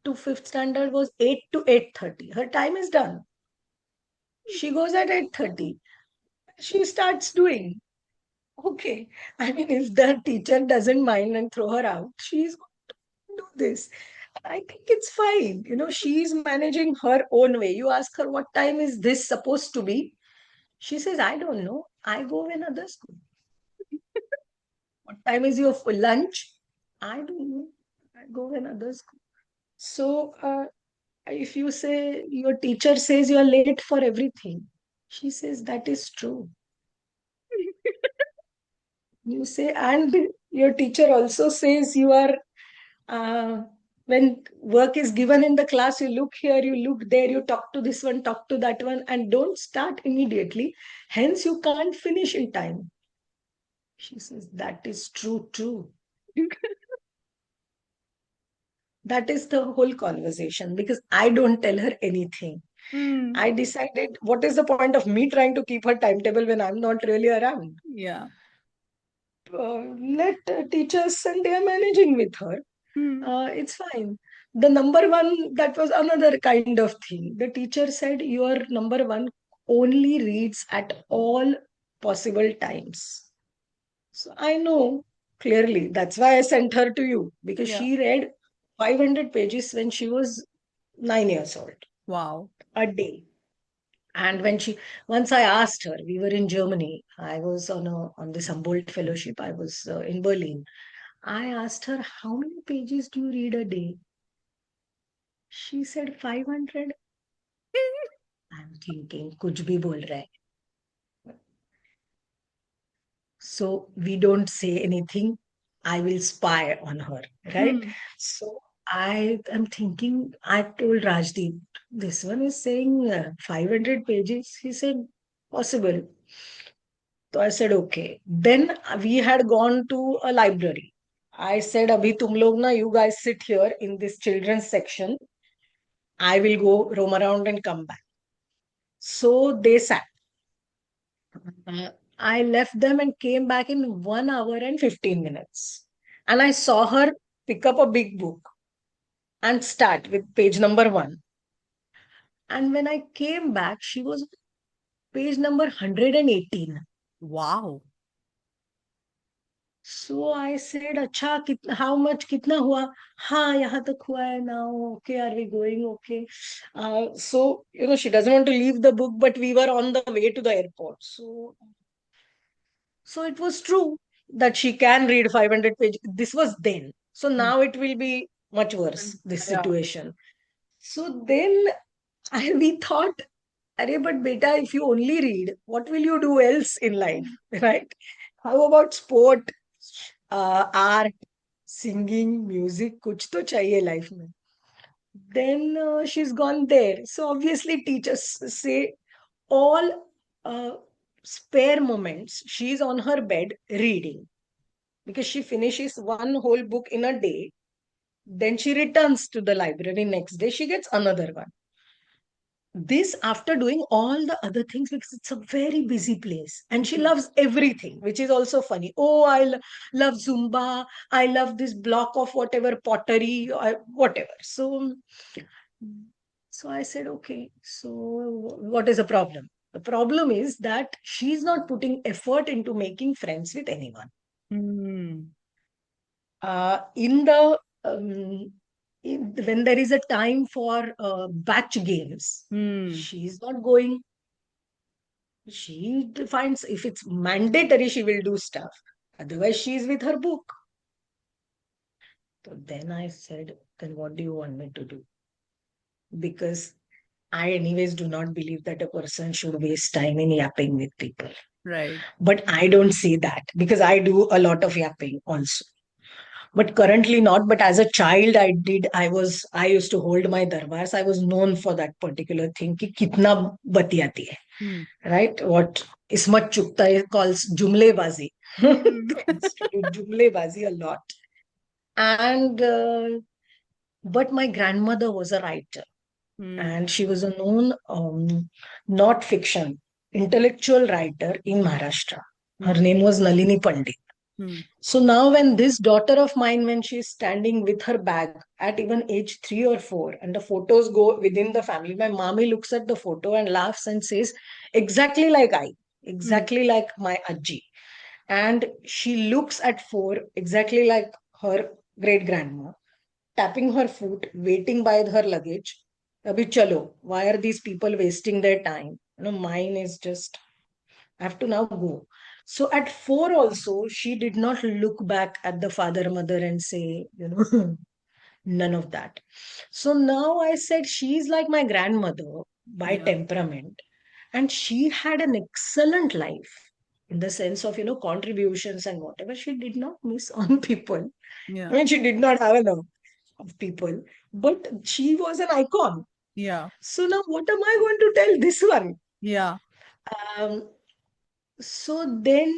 to fifth standard was 8 to 8:30. Her time is done. She goes at 8:30. She starts doing. Okay. I mean, if the teacher doesn't mind and throw her out, she's do this. I think it's fine. She's managing her own way. You ask her, what time is this supposed to be? She says, I don't know. I go when others go. What time is your lunch? I don't know. I go when others go. So, if you say your teacher says you are late for everything, she says that is true. You say, and your teacher also says you are when work is given in the class, you look here, you look there, you talk to this one, talk to that one, and don't start immediately. Hence, you can't finish in time. She says, that is true too. That is the whole conversation, because I don't tell her anything. Hmm. I decided, what is the point of me trying to keep her timetable when I'm not really around? Yeah. Let teachers, and they are managing with her. Hmm. It's fine. The number one, that was another kind of thing. The teacher said, your number one only reads at all possible times. So I know clearly. That's why I sent her to you, because Yeah. she read 500 pages when she was 9 years old Wow. a day. And once I asked her, we were in Germany. I was on this Humboldt fellowship. I was in Berlin. I asked her, how many pages do you read a day? She said 500. I'm thinking, कुछ भी बोल रहा है. So we don't say anything. I will spy on her, right? Hmm. So I am thinking, I told Rajdeep, this one is saying 500 pages. He said, possible. So I said, okay. Then we had gone to a library. I said, Abhi tum log na, you guys sit here in this children's section. I will go roam around and come back. So they sat. Uh, I left them and came back in 1 hour and 15 minutes. And I saw her pick up a big book and start with page number one. And when I came back, she was page number 118. Wow. So I said, अच्छा how much कितना हुआ? हाँ यहाँ तक हुआ है now. Okay, are we going? Okay. So she doesn't want to leave the book, but we were on the way to the airport. So it was true that she can read 500 pages. This was then. So Hmm. now it will be much worse, this Yeah. situation. So then we thought, Arey, but beta, if you only read, what will you do else in life? Right? How about sport, art, singing, music? Kuch to chahiye life mein. Then she's gone there. So obviously, teachers say all spare moments, she's on her bed reading because she finishes one whole book in a day. Then she returns to the library next day, she gets another one. This after doing all the other things because it's a very busy place and she Hmm. loves everything, which is also funny. Oh, love Zumba. I love this block of whatever pottery, or whatever. So I said, okay, so what is the problem? The problem is that she's not putting effort into making friends with anyone. Hmm. In the when there is a time for batch games, Hmm. she's not going. She finds if it's mandatory, she will do stuff. Otherwise, she's with her book. So then I said, then what do you want me to do? Because I, anyways, do not believe that a person should waste time in yapping with people. Right. But I don't see that because I do a lot of yapping also. But currently not. But as a child, I used to hold my darbars. I was known for that particular thing. Ki kitna batiati hai, Hmm. right? What Ismat Chugta calls jumlebazi. Hmm. I used to do jumlebazi a lot. And but my grandmother was a writer, Hmm. and she was a known not fiction intellectual writer in Maharashtra. Her Hmm. name was Nalini Pandit. Hmm. So now, when this daughter of mine, when she's standing with her bag at even age 3 or 4, and the photos go within the family, my mommy looks at the photo and laughs and says, exactly like Hmm. exactly like my Ajji. And she looks at 4, exactly like her great grandma, tapping her foot, waiting by her luggage. Abhi chalo, why are these people wasting their time? Mine is just, I have to now go. So at 4 also, she did not look back at the father, mother and say, none of that. So now I said, she's like my grandmother by Yeah. temperament. And she had an excellent life in the sense of, contributions and whatever. She did not miss on people. I Yeah. mean, she did not have enough of people, but she was an icon. Yeah. So now what am I going to tell this one? Yeah. Um, So then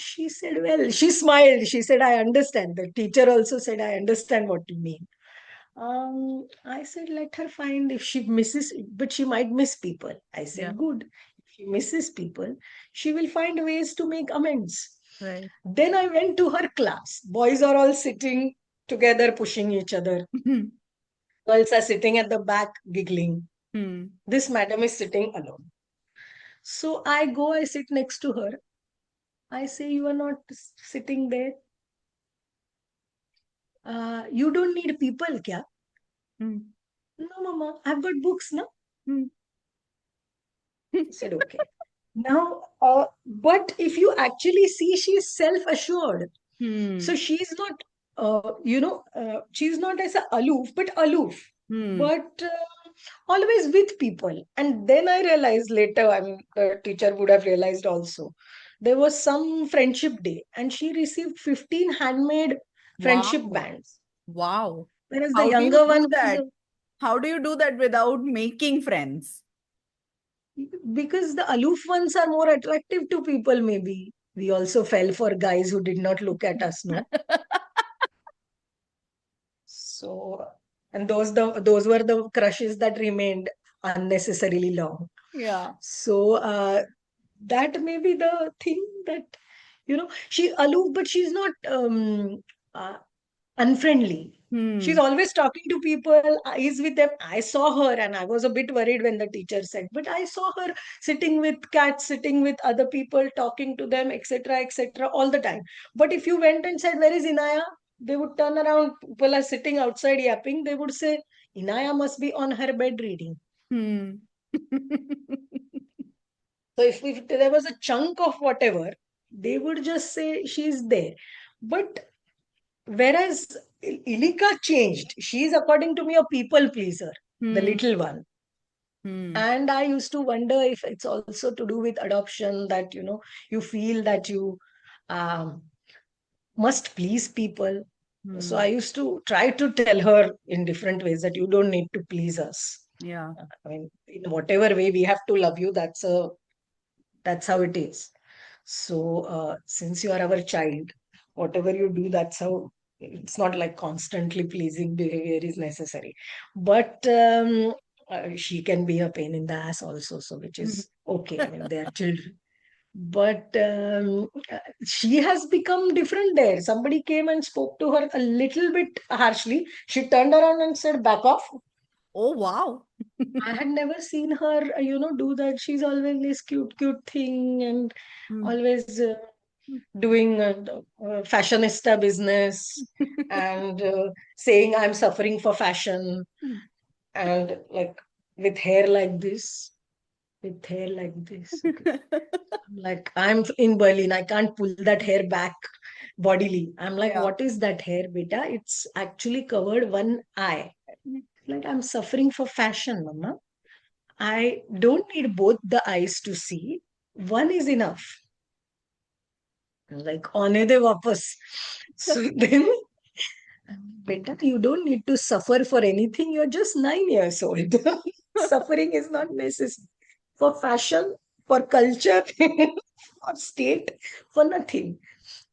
she said, well, she smiled. She said, I understand. The teacher also said, I understand what you mean. I said, let her find if she misses, but she might miss people. I Yeah. said, good. If she misses people, she will find ways to make amends. Right. Then I went to her class. Boys are all sitting together, pushing each other. Hmm. Girls are sitting at the back, giggling. Hmm. This madam is sitting alone. So I go, I sit next to her. I say, you are not sitting there. You don't need people, kya? Hmm. No, mama, I've got books, na? Hmm. I said, okay. Now, but if you actually see, she's self-assured. So Hmm. she's not, she's not as a aloof, but aloof, Hmm. but always with people. And then I realized later, I mean, the teacher would have realized also, there was some friendship day, and she received 15 handmade friendship Wow. bands. Wow. Whereas the How do you younger one do was that? How do you do that without making friends? because the aloof ones are more attractive to people, maybe. We also fell for guys who did not look at us, no? So, and those were the crushes that remained unnecessarily long. Yeah. So, that may be the thing that, she aloof, but she's not uh, unfriendly. She's Hmm. always talking to people, is with them. I saw her and I was a bit worried when the teacher said, but I saw her sitting with cats, sitting with other people, talking to them, etc., etc., all the time. But if you went and said, where is Inaya? They would turn around. People are sitting outside yapping. They would say, Inaya must be on her bed reading. Hmm. So if there was a chunk of whatever, they would just say she's there. But whereas Ilika changed, she is according to me a people pleaser, the Hmm. little one. Hmm. And I used to wonder if it's also to do with adoption that you feel that you um, must please people. So I Hmm. used to try to tell her in different ways that you don't need to please us. Yeah. I mean, in whatever way we have to love you, that's how it is. So, since you are our child, whatever you do, that's how it's not like constantly pleasing behavior is necessary. But she can be a pain in the ass also, so which is okay. I mean, they are children. But she has become different there. Somebody came and spoke to her a little bit harshly. She turned around and said, back off. Oh, wow. I had never seen her, do that. She's always this cute, cute thing and Hmm. always doing fashionista business and saying I'm suffering for fashion and like with hair like this, with hair like this. Okay. Like I'm in Berlin, I can't pull that hair back bodily. I'm like, Yeah. what is that hair, beta? It's actually covered one eye. Like I'm suffering for fashion, mama. I don't need both the eyes to see. One is enough. Like, आने दे वापस. So then, beta, you don't need to suffer for anything. You're just 9 years old. Suffering is not necessary for fashion, for culture, for state, for nothing.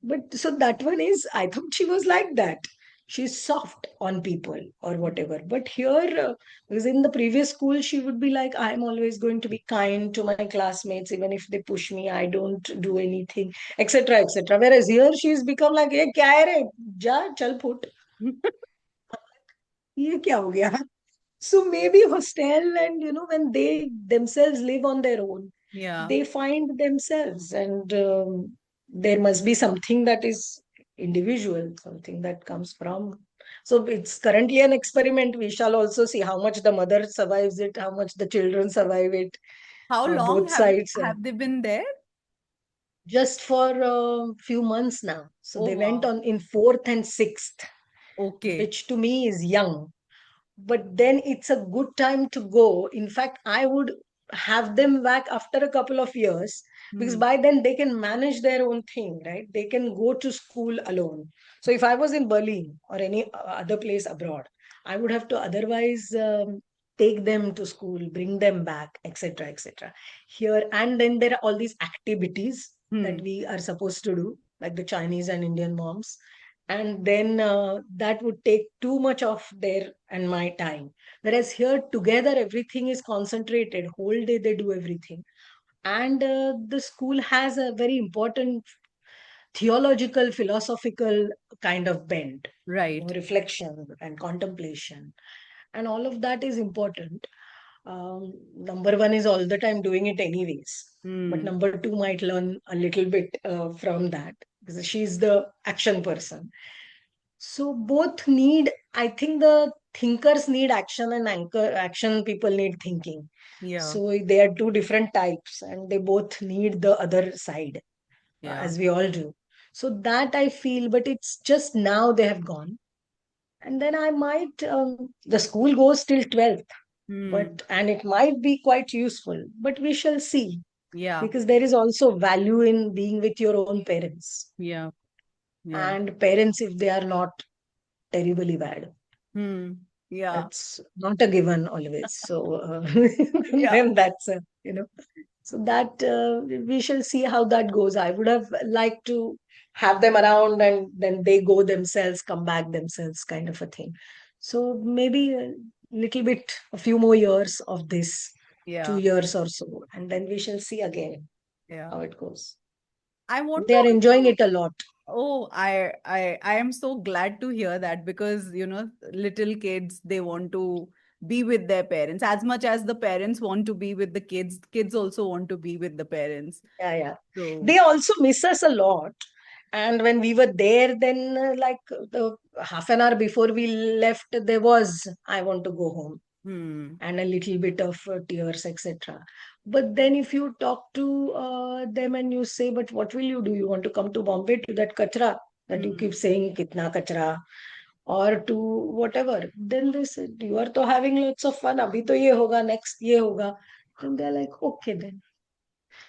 But so that one is, I thought she was like that. She's soft on people or whatever. But here, because in the previous school, she would be like, I'm always going to be kind to my classmates, even if they push me, I don't do anything, etc., etc. Whereas here, she's become like, hey, kya hai re? Ja, chal put. ये क्या हो गया? So maybe hostel and when they themselves live on their own, Yeah. they find themselves and there must be something that is individual, something that comes from. So it's currently an experiment. We shall also see how much the mother survives it, how much the children survive it, How long both sides. have they been there? Just for a few months now. So Oh, they went wow. on in fourth and sixth, Okay. which to me is young, but then it's a good time to go. In fact, I would have them back after a couple of years because Hmm. by then they can manage their own thing, right? They can go to school alone. So if I was in Berlin or any other place abroad, I would have to otherwise take them to school, bring them back, etc., etc. Here and then there are all these activities that Hmm. we are supposed to do, like the Chinese and Indian moms, and then that would take too much of their and my time, whereas here together everything is concentrated, whole day they do everything. And the school has a very important theological philosophical kind of bent, Right. reflection and contemplation, and all of that is important. Number one is all the time doing it anyways, but Hmm. number two might learn a little bit from that because she's the action person. So both need, I think the thinkers need action and action people need thinking. Yeah. So they are two different types and they both need the other side, Yeah. as we all do. So that I feel, but it's just now they have gone. And then I might, the school goes till 12th, Hmm. but, and it might be quite useful, but we shall see, Yeah. because there is also value in being with your own parents. Yeah. Yeah. And parents, if they are not terribly bad, Hmm. Yeah. that's not a given always. So Yeah. then that's a, so that we shall see how that goes. I would have liked to have them around and then they go themselves, come back themselves, kind of a thing. So maybe a little bit, a few more years of this, Yeah. 2 years or so, and then we shall see again Yeah. how it goes. I want They to are enjoying also. it a lot. Oh, I am so glad to hear that because, little kids, they want to be with their parents as much as the parents want to be with the kids. Kids also want to be with the parents. Yeah, yeah. So, They also miss us a lot. And when we were there, then like the half an hour before we left, there was, I want to go home, hmm, and a little bit of tears, etc. But then if you talk to them and you say, but what will you do? You want to come to Bombay to that kachra that you hmm, keep saying, kitna kachra, or to whatever. Then they said, you are to having lots of fun. Abhi to ye hoga, next ye hoga. And they're like, okay then.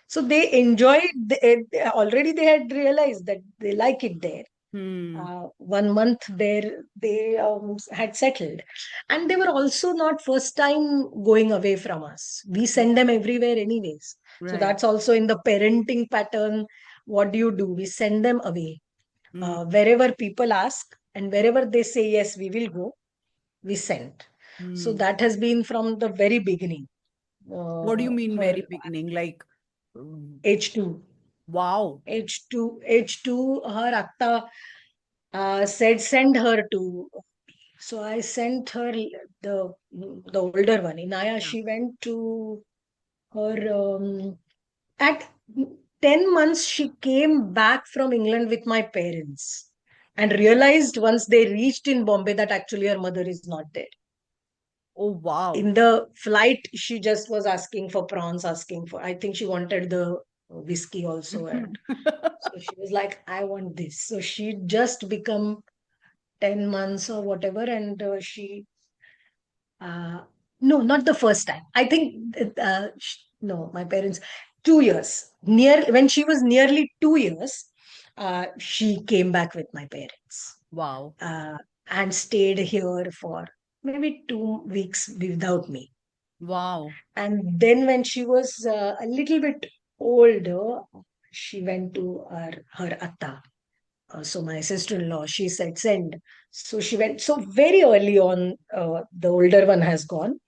So they enjoyed, already they had realized that they like it there. hmm, 1 month there, they had settled. And they were also not first time going away from us. We send them everywhere anyways. So right. that's also in the parenting pattern. What do? We send them away. Hmm, Wherever people ask and wherever they say, yes, we will go, we send. So hmm. that has been from the very beginning. What do you mean, Her very beginning? Like, mm, H2. wow. H2, her Akta said send her to. So I sent her the older one. Inaya, Yeah. she went to her at 10 months. She came back from England with my parents and realized once they reached in Bombay that actually her mother is not there. Oh, wow. In the flight, she just was asking for prawns, asking for, I think she wanted the whiskey also. And so she was like, I want this. So she just become 10 months or whatever. And uh, no, not the first time. I think, no, my parents, 2 years. When she was nearly 2 years, she came back with my parents Wow. uh, and stayed here for maybe 2 weeks without me. Wow. And then when she was a little bit older, she went to her atta. So my sister-in-law, she said, send. So she went. So very early on, the older one has gone,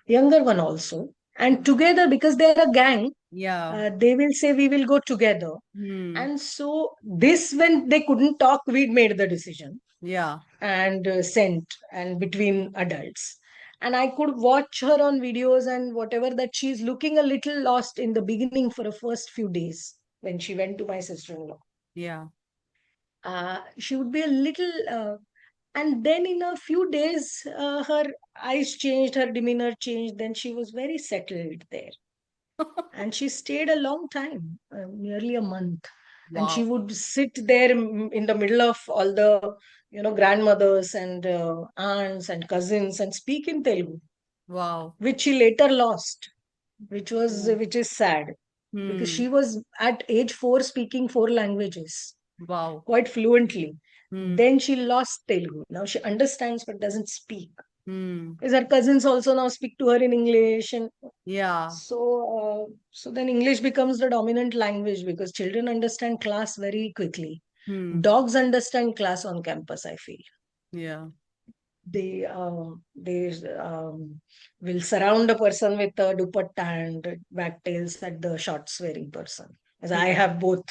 younger one also. And together, because they're a gang, Yeah. they will say, we will go together. Hmm. And so this, when they couldn't talk, we made the decision Yeah. and sent, and between adults. And I could watch her on videos and whatever, that she's looking a little lost in the beginning for the first few days when she went to my sister-in-law. Yeah. She would be a little, and then in a few days, her eyes changed, her demeanor changed. Then she was very settled there. And she stayed a long time, nearly a month. And she Wow. would sit there in the middle of all the, grandmothers and aunts and cousins and speak in Telugu, Wow. which she later lost, Oh. which is sad, because Hmm. she was at age 4 speaking 4 languages Wow. quite fluently. Hmm. Then she lost Telugu. Now she understands but doesn't speak. Hmm. Because her cousins also now speak to her in English, and Yeah. so then English becomes the dominant language because children understand class very quickly. Hmm. Dogs understand class on campus, I feel. Yeah. They will surround a person with a dupatta and backtails at the shorts wearing person. As I Yeah. have both,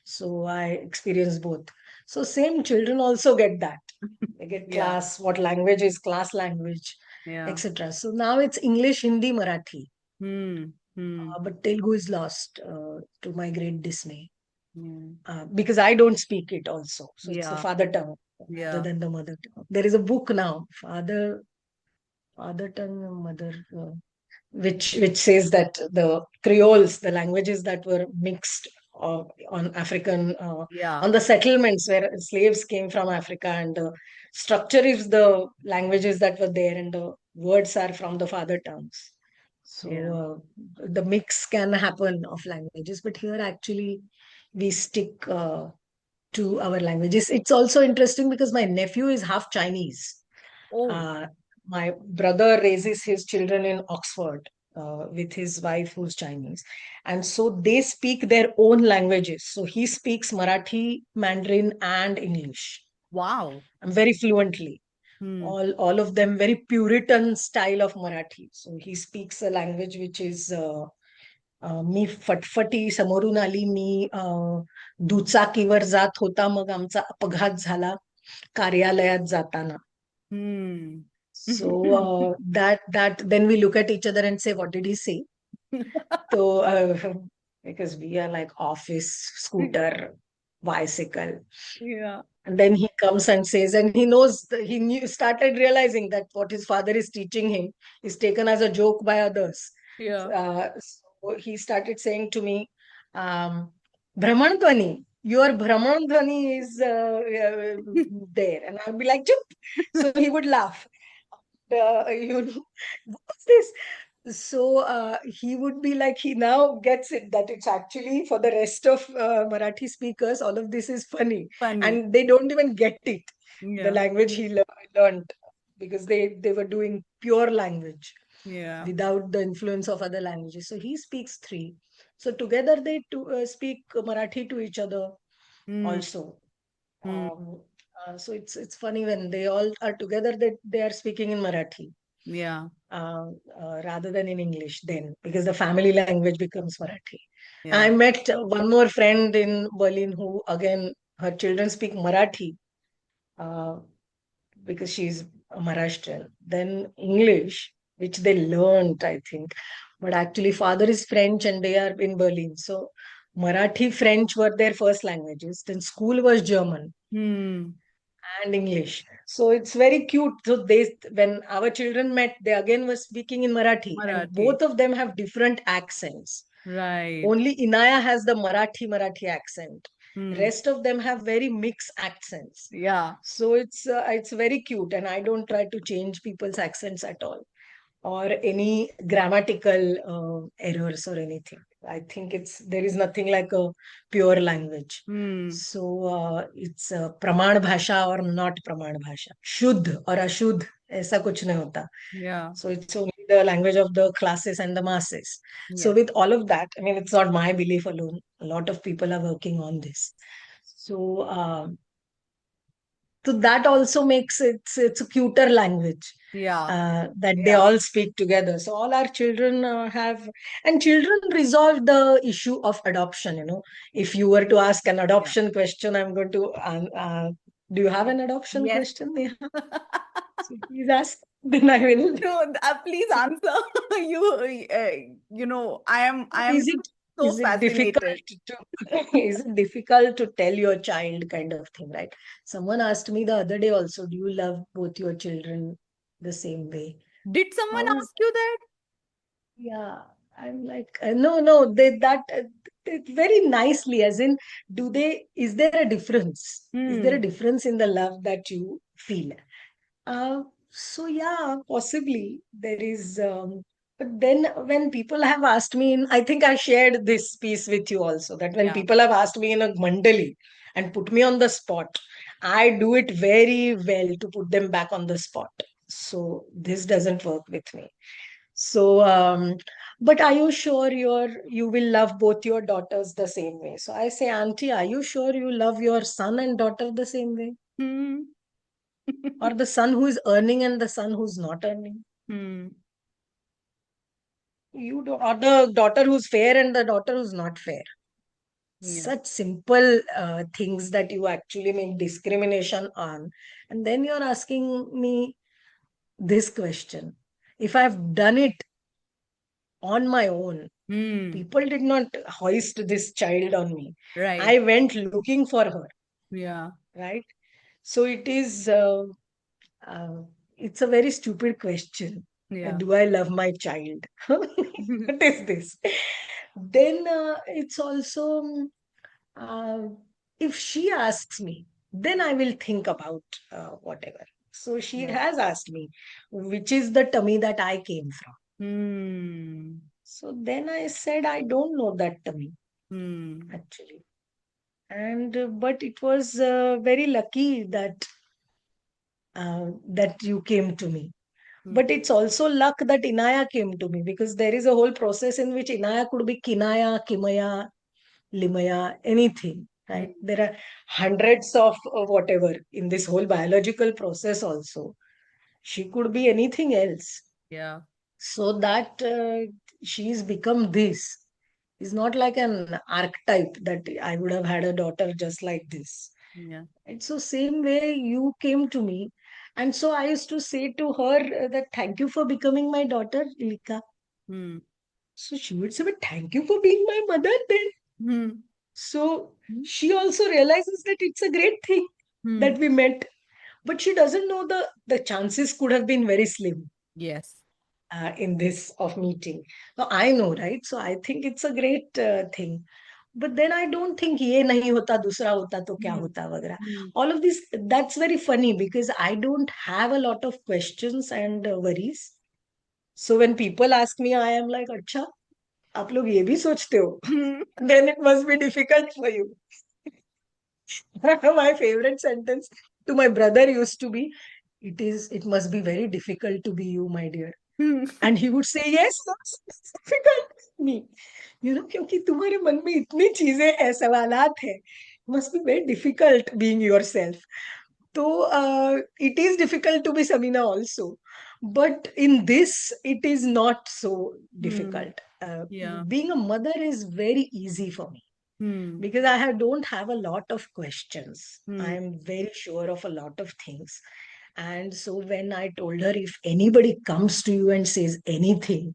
so I experience both. So same, children also get that. They get Yeah. class, what language is class language, Yeah. etc. So now it's English, Hindi, Marathi, Hmm. Hmm. but Telugu is lost, to my great dismay, Yeah. because I don't speak it also. So it's the Yeah. father tongue rather Yeah. than the mother tongue. There is a book now, Father. father tongue, mother, which says that the Creoles, the languages that were mixed on African, Yeah. on the settlements where slaves came from Africa, and the structure is the languages that were there, and the words are from the father tongues. Yeah. So the mix can happen of languages, but here actually we stick to our languages. It's also interesting because my nephew is half Chinese. Oh, uh, my brother raises his children in Oxford with his wife who's Chinese. And so they speak their own languages. So he speaks Marathi, Mandarin, and English wow. very fluently. Hmm. All of them very Puritan style of Marathi. So he speaks a language which is मी फटफटी समोरून आली मी दुचाकीवर जात होता मग आमचा अपघात झाला कार्यालयात जाताना. Hmm. So that then we look at each other and say, what did he say? So because we are like office, scooter, bicycle. Yeah. And then he comes and says, and he knows, he started realizing that what his father is teaching him is taken as a joke by others. Yeah. So he started saying to me, Brahman your Brahman is there. And I'd be like, Chup. So he would laugh. What's this? So he would be like, he now gets it that it's actually for the rest of Marathi speakers, all of this is funny. Funny. And they don't even get it, the Yeah. language he learned, because they were doing pure language Yeah. without the influence of other languages. So he speaks three. So together they speak Marathi to each other Hmm. also. Hmm. So it's funny when they all are together that they are speaking in Marathi Yeah. rather than in English then, because the family language becomes Marathi. I Yeah. met one more friend in Berlin who again her children speak Marathi uh, because she's a Maharashtrian. Then English, which they learned, I think, but actually father is French and they are in Berlin. So Marathi, French were their first languages. Then school was German Hmm. and English. So it's very cute. So when our children met, they again were speaking in Marathi, and Marathi. both of them have different accents. Right. Only Inaya has the Marathi accent. Hmm. Rest of them have very mixed accents. Yeah. So it's very cute, and I don't try to change people's accents at all, or any grammatical errors or anything. I think there is nothing like a pure language. Hmm. So it's praman bhasha or not praman bhasha, shuddh or ashuddh, ऐसा कुछ नहीं होता. Yeah. So it's only the language of the classes and the masses. So Yes. with all of that, I mean, it's not my belief alone. A lot of people are working on this. So so that also makes it's a cuter language Yeah. that they Yeah. all speak together. So all our children have, and children resolve the issue of adoption. If you were to ask an Yeah. adoption question, I'm going to. Do you have an adoption Yes. question, Neha? So please ask. Then I will. So, please answer. I am Is it so is it fascinated. difficult to is it difficult to tell your child kind of thing, right? Someone asked me the other day also, do you love both your children the same way? Did someone How is ask you that? Yeah, I'm like, no, very nicely, as in, is there a difference? Is there a Hmm. difference in the love that you feel? So yeah, possibly there is. But then when people have asked me, I think I shared this piece with you also, that when Yeah. people have asked me in a mandali and put me on the spot, I do it very well to put them back on the spot. So this doesn't work with me. So, but are you sure you will love both your daughters the same way? So I say, Auntie, are you sure you love your son and daughter the same way? Hmm. Or the son who is earning and the son who's not earning? Hmm. You do, or the daughter who's fair and the daughter who's not fair. Yeah. Such simple things that you actually make discrimination on. And then you're asking me this question. If I've done it on my own, Hmm. people did not hoist this child on me. Right. I went looking for her, Yeah. right? So it is, uh, it's a very stupid question. Yeah. Do I love my child? What is this? Then it's also, uh, if she asks me, then I will think about whatever. So she Yeah. has asked me, which is the tummy that I came from. Hmm. So then I said, I don't know that tummy Hmm. actually. And but it was very lucky that you came to me. Hmm. But it's also luck that Inaya came to me, because there is a whole process in which Inaya could be Kinaya, Kimaya, Limaya, anything, Hmm. right? There are hundreds of whatever in this whole biological process also. She could be anything else. Yeah. So that she's become this is not like an archetype that I would have had a daughter just like this. Yeah. And so same way you came to me. And so I used to say to her that thank you for becoming my daughter, Lika. Hmm. So she would say, but thank you for being my mother then. Hmm. So Hmm. she also realizes that it's a great thing Hmm. that we met. But she doesn't know the chances could have been very slim Yes. in this of meeting. Now I know, right? So I think it's a great thing. But then I don't think ये नहीं होता दूसरा होता तो क्या Hmm. होता वगैरह. Hmm. All of this, that's very funny because I don't have a lot of questions and worries. So when people ask me, I am like, अच्छा आप लोग ये भी सोचते हो? Hmm. Then it must be difficult for you. My favorite sentence to my brother used to be, it must be very difficult to be you, my dear. Hmm. And he would say, yes, that's difficult. Me, क्योंकि तुम्हारे मन में इतनी चीजें हैं, सवालात है. Must be very difficult being yourself. So it is difficult to be Sameena also. But in this, it is not so Hmm. difficult. Yeah. Being a mother is very easy for me Hmm. because don't have a lot of questions. I Hmm. am very sure of a lot of things. And so when I told her, if anybody comes to you and says anything,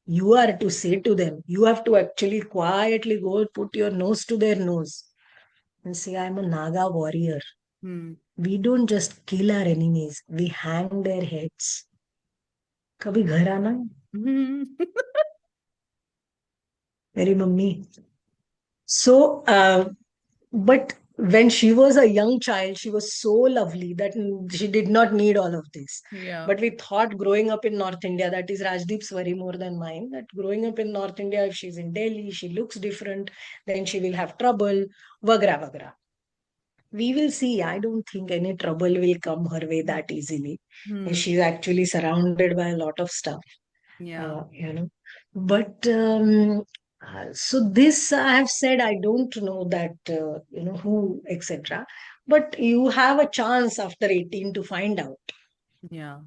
you are to say to them, you have to actually quietly go put your nose to their nose and say, I'm a Naga warrior. Hmm. We don't just kill our enemies, we hang their heads. कभी घर आना Hmm. मेरी mummy. So but when she was a young child, she was so lovely that she did not need all of this. Yeah. But we thought growing up in North India, that is Rajdeep's worry more than mine, that growing up in North India, if she's in Delhi, she looks different, then she will have trouble, vagra vagra. We will see. I don't think any trouble will come her way that easily. And Hmm. she's actually surrounded by a lot of stuff, Yeah. But so this I have said, I don't know that, who, etc. But you have a chance after 18 to find out. Yeah.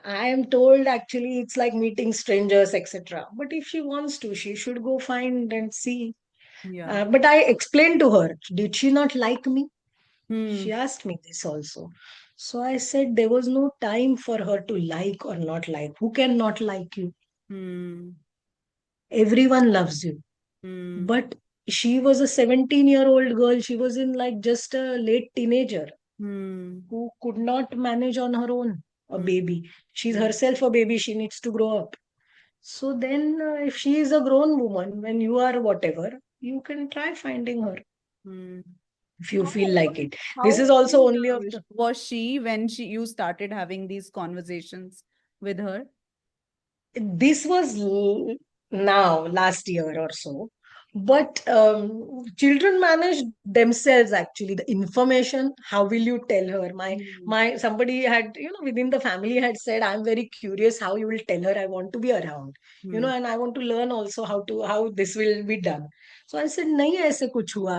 I am told actually it's like meeting strangers, etc. But if she wants to, she should go find and see. Yeah. But I explained to her, did she not like me? She Hmm. asked me this also. So I said there was no time for her to like or not like. Who can not like you? Hmm. Everyone loves you. Hmm. But she was a 17-year-old girl. She was in like just a late teenager Hmm. who could not manage on her own a Hmm. baby. She's Hmm. herself a baby. She needs to grow up. So then, if she is a grown woman, when you are whatever, you can try finding her Hmm. if you How feel like old, it. how This is also old only of the. was she when you started having these conversations with her? This was now last year or so, but children manage themselves actually the information. How will you tell her? Hmm. My somebody had, within the family had said, I'm very curious how you will tell her. I want to be around, Hmm. and I want to learn also how this will be done. So I said nahi aise kuch hua,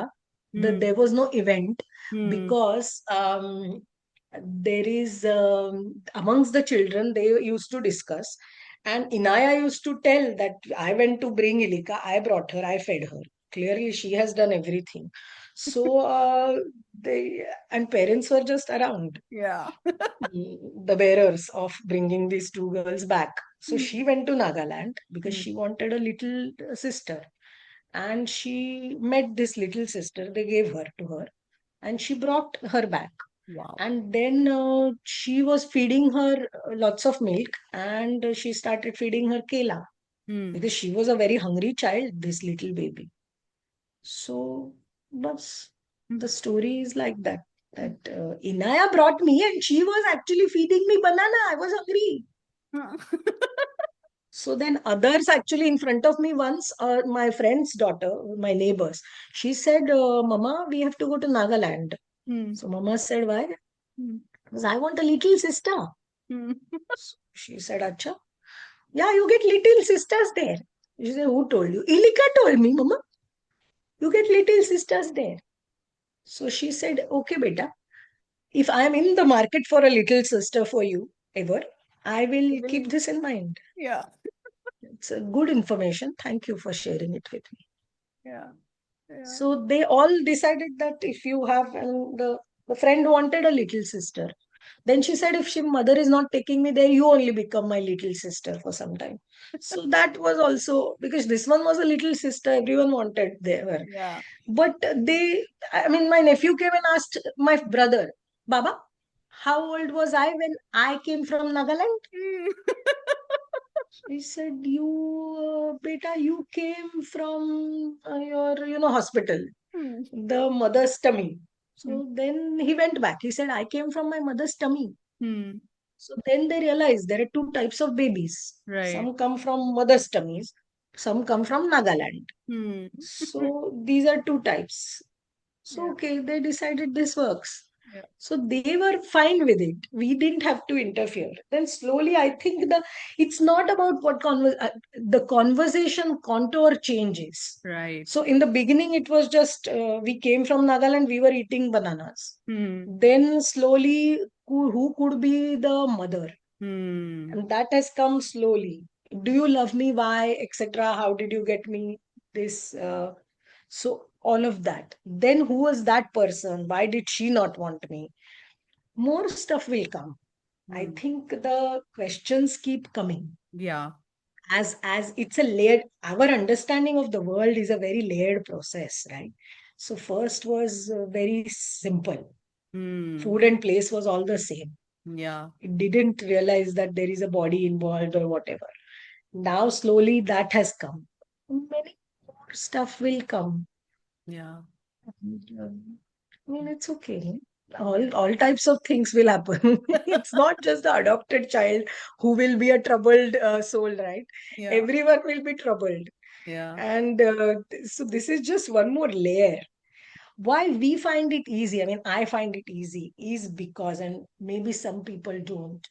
that Hmm. there was no event, Hmm. because there is, amongst the children they used to discuss, and Inaya used to tell that I went to bring Ilika, I brought her, I fed her. Clearly, she has done everything. So they and parents were just around, Yeah. the bearers of bringing these two girls back. So Hmm. she went to Nagaland because Hmm. she wanted a little sister, and she met this little sister. They gave her to her, and she brought her back. Wow. And then she was feeding her lots of milk, and she started feeding her Kela Hmm. because she was a very hungry child, this little baby. So, bas, the story is like that. That Inaya brought me, and she was actually feeding me banana. I was hungry. So then others actually in front of me once, my friend's daughter, my neighbors, she said, Mama, we have to go to Nagaland. Hmm. So Mama said, why? Hmm. Because I want a little sister. Hmm. So she said, Acha, yeah, you get little sisters there. She said, who told you? Ilika told me, Mama, you get little sisters there. So she said, okay, beta, if I am in the market for a little sister for you ever, I will keep Really? this in mind. Yeah. It's a good information. Thank you for sharing it with me. Yeah. Yeah. So they all decided that if you have, and the friend wanted a little sister. Then she said, if she mother is not taking me there, you only become my little sister for some time. So that was also because this one was a little sister, everyone wanted there. Yeah. But I mean, my nephew came and asked my brother, Baba, how old was I when I came from Nagaland? Hmm. He said, you, beta, you came from your, hospital, Hmm. the mother's tummy. Hmm. So then he went back. He said, I came from my mother's tummy. Hmm. So then they realized there are two types of babies. Right. Some come from mother's tummies, some come from Nagaland. Hmm. So these are two types. So, Yeah. okay, they decided this works. Yeah. So they were fine with it. We didn't have to interfere. Then slowly, I think it's not about the conversation contour changes. Right. So in the beginning, it was just we came from Nagaland, we were eating bananas. Hmm. Then slowly, who could be the mother? Hmm. And that has come slowly. Do you love me? Why? Etc. How did you get me? This. So all of that. Then who was that person? Why did she not want me? More stuff will come. I Hmm. think the questions keep coming Yeah. as it's a layered. Our understanding of the world is a very layered process, right? So first was very simple. Hmm. Food and place was all the same. Yeah. It didn't realize that there is a body involved or whatever. Now slowly that has come. Many more stuff will come. Yeah. I mean, it's okay. Yeah. All types of things will happen. It's not just the adopted child who will be a troubled soul, right? Yeah. Everyone will be troubled. Yeah. And so this is just one more layer. Why we find it easy, I mean, I find it easy, is because, and maybe some people don't,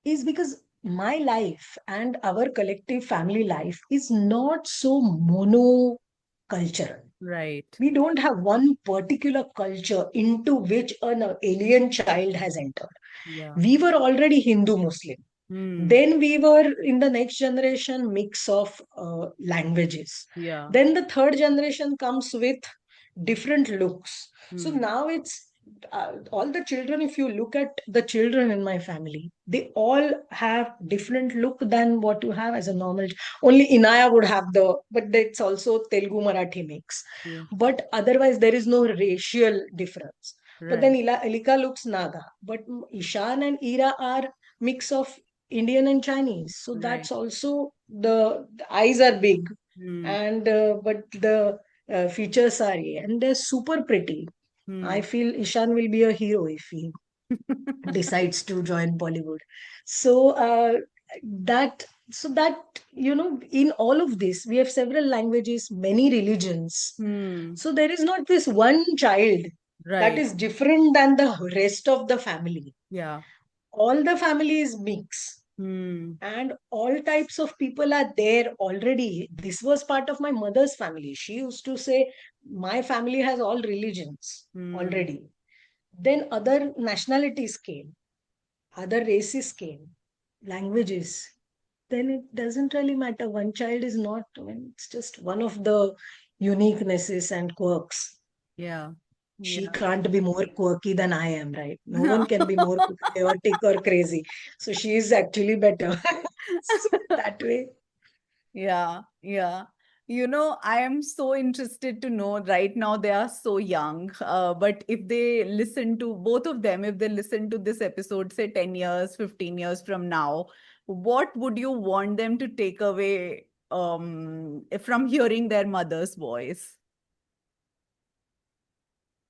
is because my life and our collective family life is not so monocultural. Right. We don't have one particular culture into which an alien child has entered. Yeah. We were already Hindu Muslim. Hmm. Then we were in the next generation mix of languages. Yeah. Then the third generation comes with different looks. So Hmm. now it's all the children. If you look at the children in my family, they all have different look than what you have as a normal. Only Inaya would have but that's also Telugu Marathi mix. Yeah. But otherwise, there is no racial difference. But then Right. Ilika looks Naga. But Ishan and Ira are mix of Indian and Chinese. So Right. that's also the eyes are big, Hmm. and but the features are, and they're super pretty. I Hmm. feel Ishan will be a hero if he decides to join Bollywood. So that in all of this we have several languages, many religions. Hmm. So there is not this one child that Right. is different than the rest of the family. Yeah. All the family is mix, Hmm. and all types of people are there already. This was part of my mother's family. She used to say, my family has all religions Hmm. already. Then other nationalities came, other races came, languages. Then it doesn't really matter. One child is not, I mean, it's just one of the uniquenesses and quirks. Yeah. She Yeah. can't be more quirky than I am, right? No one can be more chaotic or crazy. So she is actually better. So that way. Yeah, yeah. I am so interested to know right now they are so young. But if they listen to both of them, if they listen to this episode, say 10 years, 15 years from now, what would you want them to take away from hearing their mother's voice?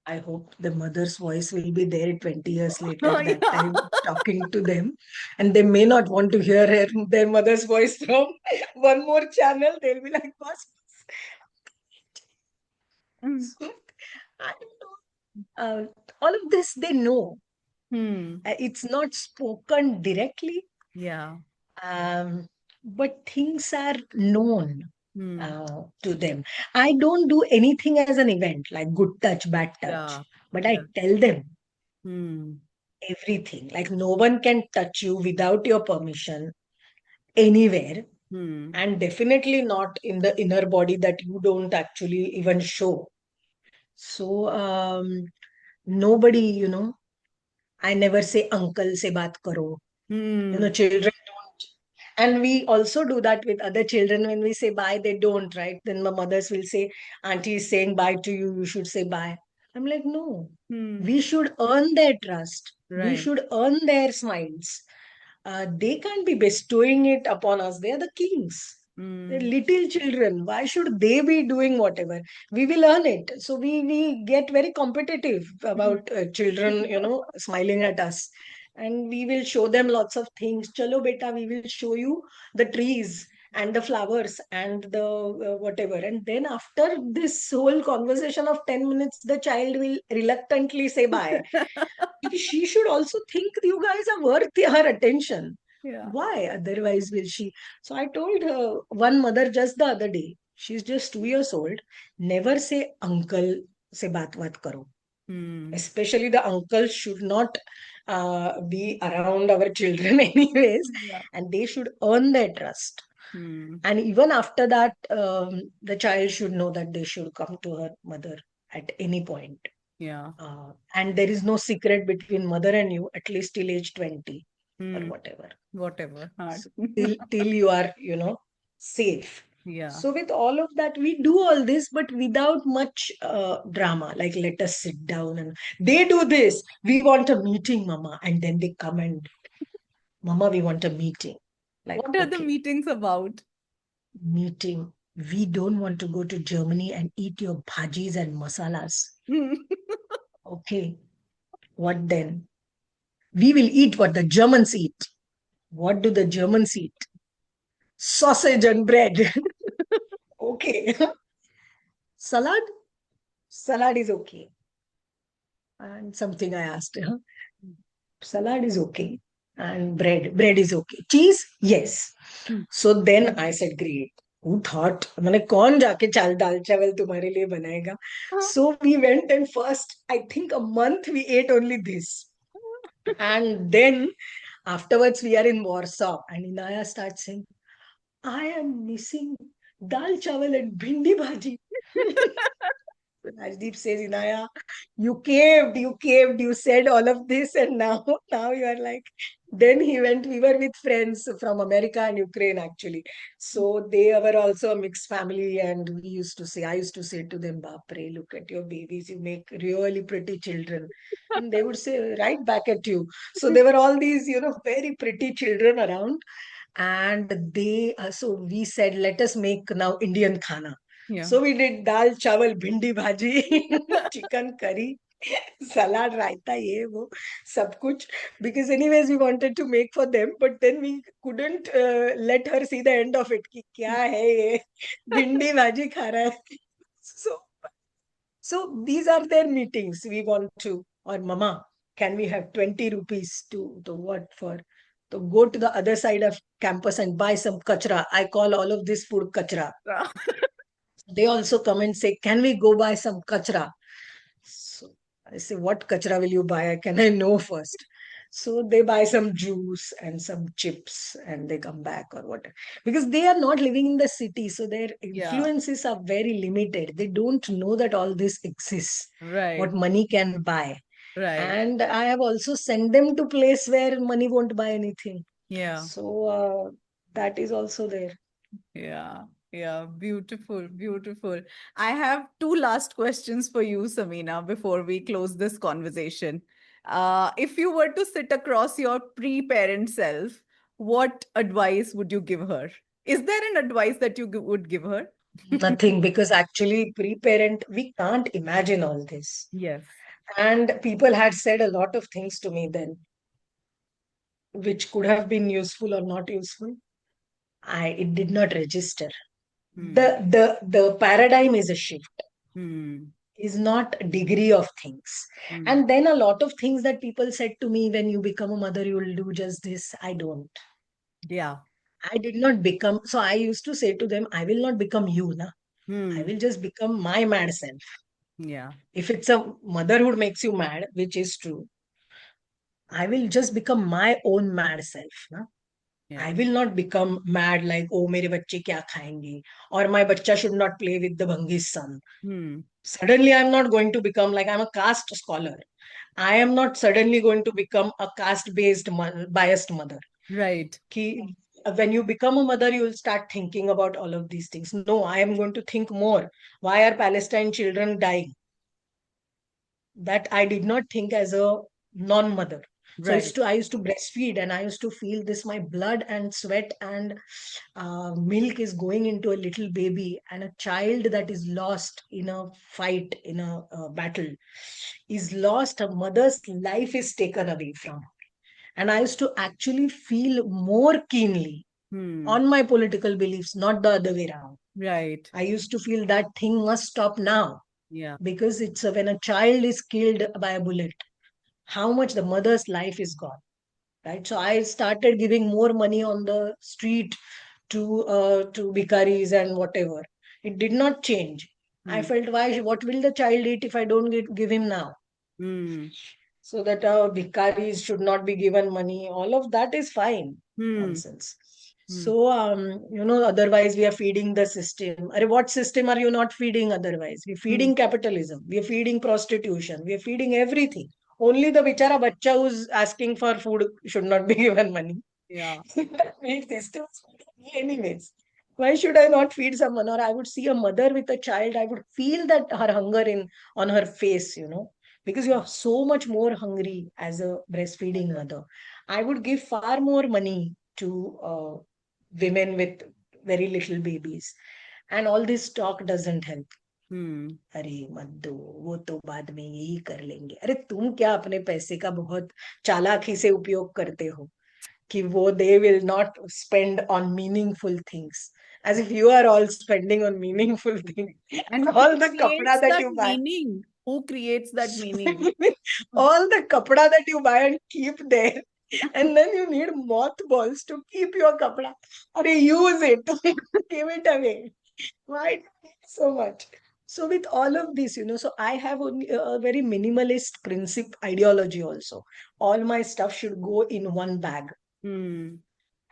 I hope the mother's voice will be there 20 years later, Yeah. that time talking to them. And they may not want to hear their mother's voice from one more channel. They'll be like, boss. Mm. So, I don't know. All of this they know. Hmm. It's not spoken directly, Yeah. um, but things are known Hmm. to them. I don't do anything as an event like good touch, bad touch, Yeah. but I Yeah. tell them Hmm. everything. Like no one can touch you without your permission anywhere, Hmm. and definitely not in the inner body that you don't actually even show. So, nobody, I never say uncle se baat karo. Hmm. Children don't. And we also do that with other children. When we say bye, they don't, right? Then the mothers will say, auntie is saying bye to you, you should say bye. I'm like, no, Hmm. we should earn their trust. We Right. should earn their smiles. They can't be bestowing it upon us. They are the kings. They're Hmm. little children. Why should they be doing whatever? We will earn it. So we get very competitive Hmm. about children, smiling at us. And we will show them lots of things. Chalo beta, we will show you the trees and the flowers and the whatever. And then after this whole conversation of 10 minutes, the child will reluctantly say bye, because she should also think you guys are worth her attention. Yeah. Why? Otherwise, will she? So I told her, one mother just the other day, she's just 2 years old, never say uncle se baat wat karo. Hmm. Especially the uncles should not be around our children, anyways, Yeah. and they should earn their trust. Hmm. And even after that, the child should know that they should come to her mother at any point. Yeah. And there is no secret between mother and you, at least till age 20 or Hmm. whatever. Whatever. Hard. So till you are, safe. Yeah. So with all of that, we do all this, but without much drama. Like, let us sit down and they do this. We want a meeting, Mama. And then they come and, Mama, we want a meeting. Like, What are the okay, meetings about? meeting. We don't want to go to Germany and eat your bhajis and masalas. Hmm. Okay, what then? We will eat what the Germans eat. What do the Germans eat? Sausage and bread. Okay. Salad? Salad is okay. And something I asked her. Salad is okay. And bread is okay. Cheese? Yes. Hmm. So then I said, great. Who thought? मैंने कौन जाके दाल चावल तुम्हारे लिए बनाएगा? So we went, and first, I think a month we ate only this. And then afterwards we are in Warsaw, and Inaya starts saying, I am missing dal chawal and bhindi bhaji. Rajdeep says, Inaya, you said all of this, and now you are like. Then he went, we were with friends from America and Ukraine actually. So they were also a mixed family, and I used to say to them, Bapre, look at your babies, you make really pretty children. And they would say right back at you. So there were all these, very pretty children around. And so we said, let us make now Indian khana. Yeah. So we did dal chawal bhindi bhaji, chicken curry, salad, raita, ye wo, sab kuch. Because anyways we wanted to make for them, but then we couldn't let her see the end of it. Ki kya hai ye? Bhindi bhaji kha raha hai. So so these are their meetings. We want to, or Mama, can we have 20 rupees to what for? To go to the other side of campus and buy some kachra. I call all of this food kachra. They also come and say, can we go buy some kachra? So I say, what kachra will you buy? Can I know first? So they buy some juice and some chips and they come back or whatever. Because they are not living in the city. So their Yeah. influences are very limited. They don't know that all this exists, Right. what money can buy. Right. And I have also sent them to place where money won't buy anything. Yeah. So that is also there. Yeah. Yeah, beautiful, beautiful. I have two last questions for you, Sameena, before we close this conversation. If you were to sit across your pre-parent self, what advice would you give her? Is there an advice that you would give her? Nothing, because actually, pre parent, we can't imagine all this. Yes. And people had said a lot of things to me then, which could have been useful or not useful. It did not register. Hmm. The paradigm is a shift, Hmm. is not a degree of things. Hmm. And then a lot of things that people said to me, when you become a mother, you will do just this. I don't. Yeah. I did not become. So I used to say to them, I will not become you, na. I Hmm. will just become my mad self. Yeah. If it's a motherhood makes you mad, which is true, I will just become my own mad self. Na? I Yeah. will not become mad like, oh, mere bacche kya khayenge, or my bachcha should not play with the bhangi's son. Hmm. Suddenly, I'm not going to become like I'm a caste scholar. I am not suddenly going to become a caste-based biased mother. Right. Ki, when you become a mother, you will start thinking about all of these things. No, I am going to think more. Why are Palestine children dying? That I did not think as a non-mother. So Right. I used to breastfeed, and I used to feel this, my blood and sweat and milk is going into a little baby, and a child that is lost in a fight, in a battle, is lost. A mother's life is taken away from her. And I used to actually feel more keenly Hmm. on my political beliefs, not the other way around. Right. I used to feel that thing must stop now, Yeah. because it's when a child is killed by a bullet, how much the mother's life is gone, right? So I started giving more money on the street to bikaris and whatever. It did not change. I Hmm. felt, why? What will the child eat if I don't give him now? Hmm. So that bikaris should not be given money. All of that is fine. Hmm. Nonsense. Hmm. So, otherwise we are feeding the system. What system are you not feeding otherwise? We're Hmm. feeding capitalism. We're feeding prostitution. We're feeding everything. Only the bichara bacha who's asking for food should not be given money. Yeah. Feed systems anyways. Why should I not feed someone? Or I would see a mother with a child, I would feel that her hunger in on her face, because you are so much more hungry as a breastfeeding mother. I would give far more money to women with very little babies. And all this talk doesn't help. Hmm. अरे मत दो, वो तो बाद में यही कर लेंगे. अरे तुम क्या अपने पैसे का बहुत चालाकी से उपयोग करते हो कि वो they will not spend on meaningful things, as if you are all spending on meaningful things. And All who the kapda creates that that you buy, meaning? Who creates that meaning? all the kapda that you buy and keep there, and then you need mothballs to keep your kapda. Or use it, give it away. Why so much? So with all of this, so I have only a very minimalist principle ideology also. All my stuff should go in one bag, Hmm.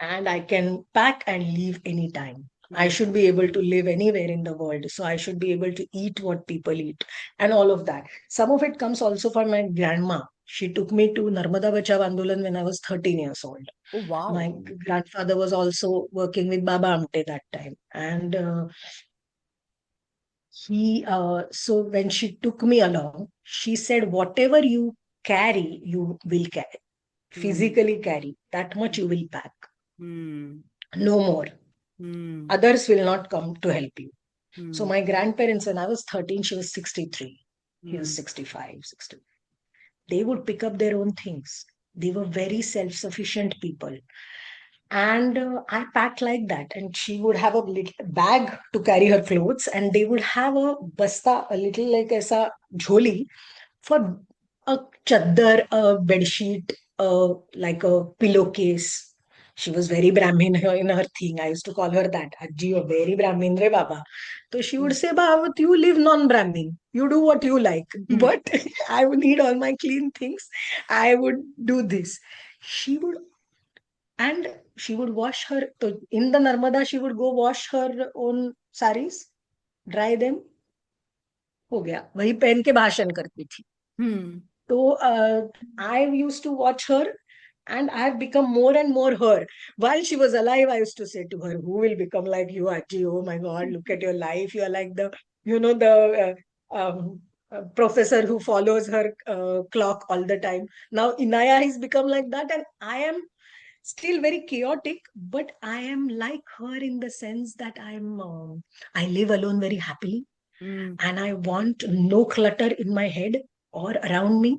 and I can pack and leave anytime. I Hmm. should be able to live anywhere in the world. So I should be able to eat what people eat and all of that. Some of it comes also from my grandma. She took me to Narmada Bachao Andolan when I was 13 years old. Oh, wow. My grandfather was also working with Baba Amte that time. And so when she took me along, she said, whatever you carry, you will carry, Hmm. physically carry, that much you will pack. Hmm. No more. Hmm. Others will not come to help you. So Hmm. my grandparents, when I was 13, she was 63. He was Hmm. 65, 60. They would pick up their own things. They were very self-sufficient people. And I packed like that. And she would have a little bag to carry her clothes, and they would have a basta, a little like aisa jholi for a chaddar, a bedsheet, like a pillowcase. She was very Brahmin in her thing. I used to call her that. Ajji, you're very Brahmin, re Baba. So she would say, Bhavat, you live non-Brahmin. You do what you like. Hmm. But I would need all my clean things. I would do this. She would, and she would wash her, so in the Narmada, she would go wash her own saris, dry them. हो गया वही पहन के भाषण करती थी. Hmm. So I used to watch her, And I've become more and more her. While she was alive, I used to say to her, "Who will become like you, Aji? Oh my God, look at your life. You are like the professor who follows her clock all the time." Now Inaya has become like that, and I am still very chaotic, but I am like her in the sense that I live alone very happily, Mm, and I want no clutter in my head or around me,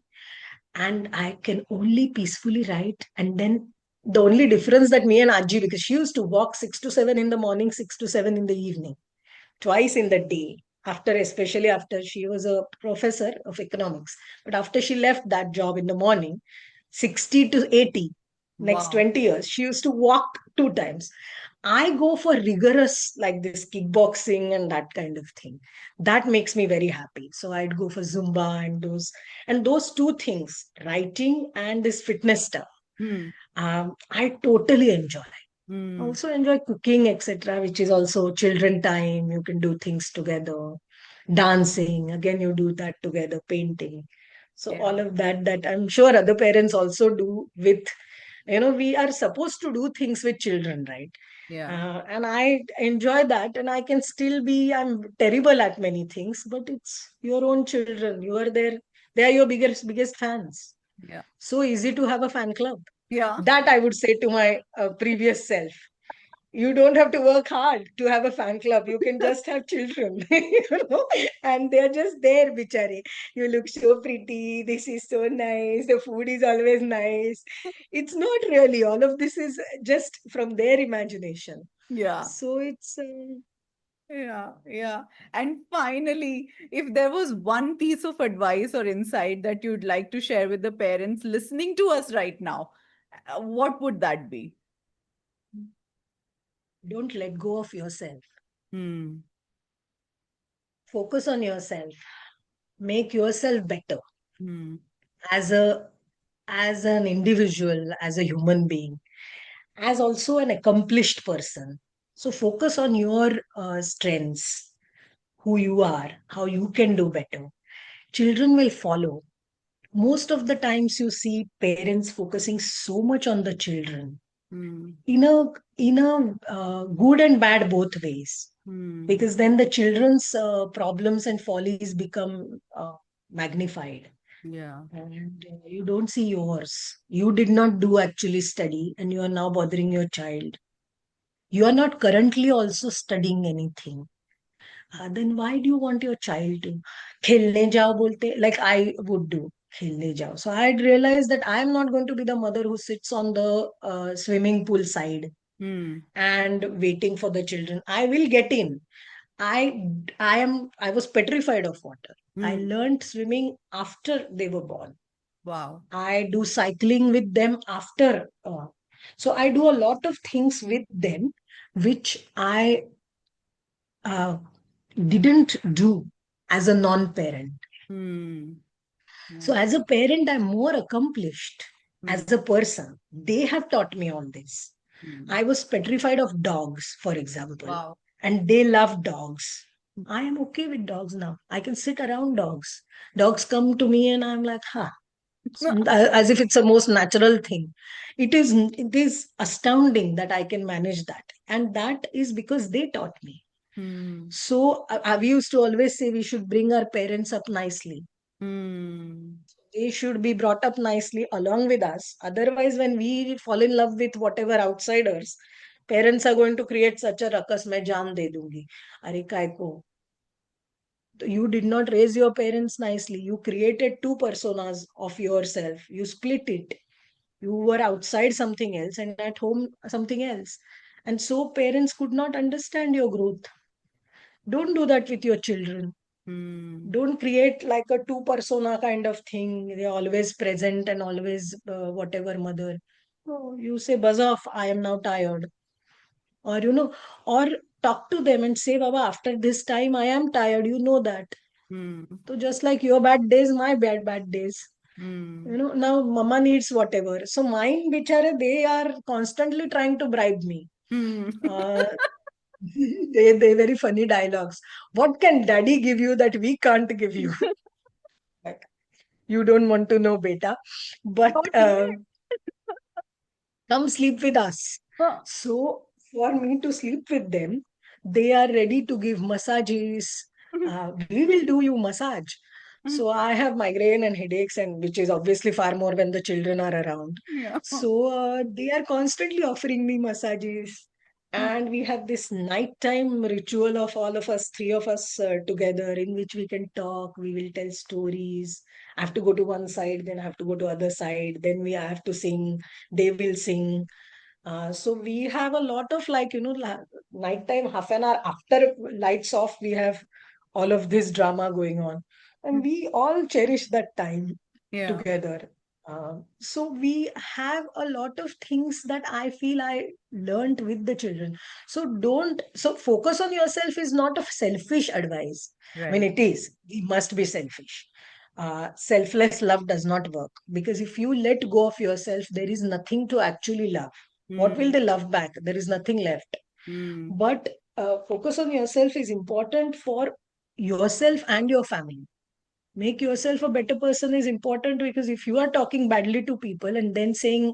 and I can only peacefully write. And then the only difference that me and Aji, because she used to walk 6 to 7 in the morning, 6 to 7 in the evening, twice in the day. After, especially after she was a professor of economics, but after she left that job in the morning, 60 to 80, next wow. 20 years, she used to walk 2 times. I go for rigorous like this kickboxing and that kind of thing. That makes me very happy. So I'd go for Zumba and those two things, writing and this fitness stuff. Mm, I totally enjoy. mm, Also enjoy cooking, etc., which is also children time. You can do things together. Dancing, again, you do that together. Painting. So yeah, all of that I'm sure other parents also do with, we are supposed to do things with children, right? yeah, And I enjoy that, and I can still be, I'm terrible at many things, but it's your own children. You are there, they are your biggest fans. yeah, So easy to have a fan club. yeah, That I would say to my previous self. You don't have to work hard to have a fan club. You can just have children, and they're just there, bichare. You look so pretty. This is so nice. The food is always nice. It's not really. All of this is just from their imagination. yeah. So it's Yeah, yeah. And finally, if there was one piece of advice or insight that you'd like to share with the parents listening to us right now, what would that be? don't let go of yourself. Hmm. Focus on yourself. Make yourself better Hmm. as a as an individual, as a human being, as also an accomplished person. So focus on your strengths, who you are, how you can do better. Children will follow. Most of the times you see parents focusing so much on the children Hmm. in a good and bad both ways, Hmm. because then the children's problems and follies become magnified, Yeah. and you don't see yours. You did not do actually study, and you are now bothering your child. You are not currently also studying anything. Then why do you want your child to खेलने जाओ बोलते, like I would do, खेलने जाओ. So I'd realized that I am not going to be the mother who sits on the swimming pool side Hmm. and waiting for the children. I will get in. I was petrified of water. I Hmm. learned swimming after they were born. Wow. I do cycling with them after. So I do a lot of things with them, which I uh, didn't do as a non-parent. Hmm. So Yeah. as a parent, I'm more accomplished Hmm. as a person. They have taught me all this. Hmm. I was petrified of dogs, for example, Wow. and they love dogs. I am okay with dogs now. I can sit around dogs. Dogs come to me and I'm like, huh, as if it's the most natural thing. It is astounding that I can manage that. And that is because they taught me. Hmm. So we used to always say we should bring our parents up nicely. Hmm. They should be brought up nicely along with us. Otherwise, when we fall in love with whatever outsiders, parents are going to create such a ruckus. मैं जान दे दूंगी. अरे काय को? You did not raise your parents nicely. You created two personas of yourself. You split it. You were outside something else and at home something else. And so parents could not understand your growth. Don't do that with your children. Hmm. Don't create like a two persona kind of thing. They're always present and always whatever mother. No, you say, buzz off, I am now tired. Or talk to them and say, Baba, after this time, I am tired. You know that. Hmm. So just like your bad days, my bad days. Hmm. Now mama needs whatever. So mine, bichare, they are constantly trying to bribe me. Hmm. Uh, they very funny dialogues. What can daddy give you that we can't give you? You don't want to know, beta. But Don't say. come sleep with us. Huh. So for me to sleep with them, they are ready to give massages. We will do you massage. So I have migraine and headaches, and which is obviously far more when the children are around. Yeah. So they are constantly offering me massages. And we have this nighttime ritual of all of us, three of us together, in which we can talk, we will tell stories. I have to go to one side, then I have to go to other side, then we have to sing, they will sing. So we have a lot of, like, nighttime, half an hour after lights off, we have all of this drama going on. And we all cherish that time Yeah. together. So we have a lot of things that I feel I learned with the children. So focus on yourself is not a selfish advice. I mean, Right. it is. We must be selfish. Selfless love does not work, because if you let go of yourself, there is nothing to actually love. What will Mm. they love back? There is nothing left. Mm. But focus on yourself is important for yourself and your family. Make yourself a better person is important, because if you are talking badly to people and then saying,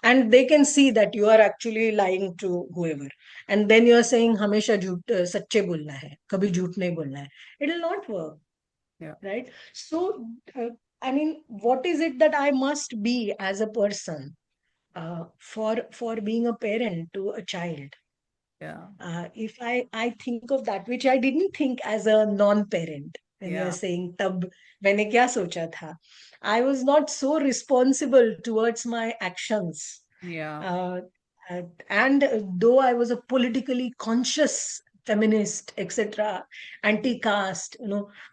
and they can see that you are actually lying to whoever, and then you are saying हमेशा झूठ सच्चे बोलना है, कभी झूठ नहीं बोलना है, it will not work, Yeah. right? So uh, I mean, what is it that I must be as a person for being a parent to a child? Yeah. If I think of that, which I didn't think as a non-parent, when you're Yeah. saying tab मैंने क्या सोचा था, I was not so responsible towards my actions. Yeah. Uh, and though I was a politically conscious feminist, etc., anti-caste,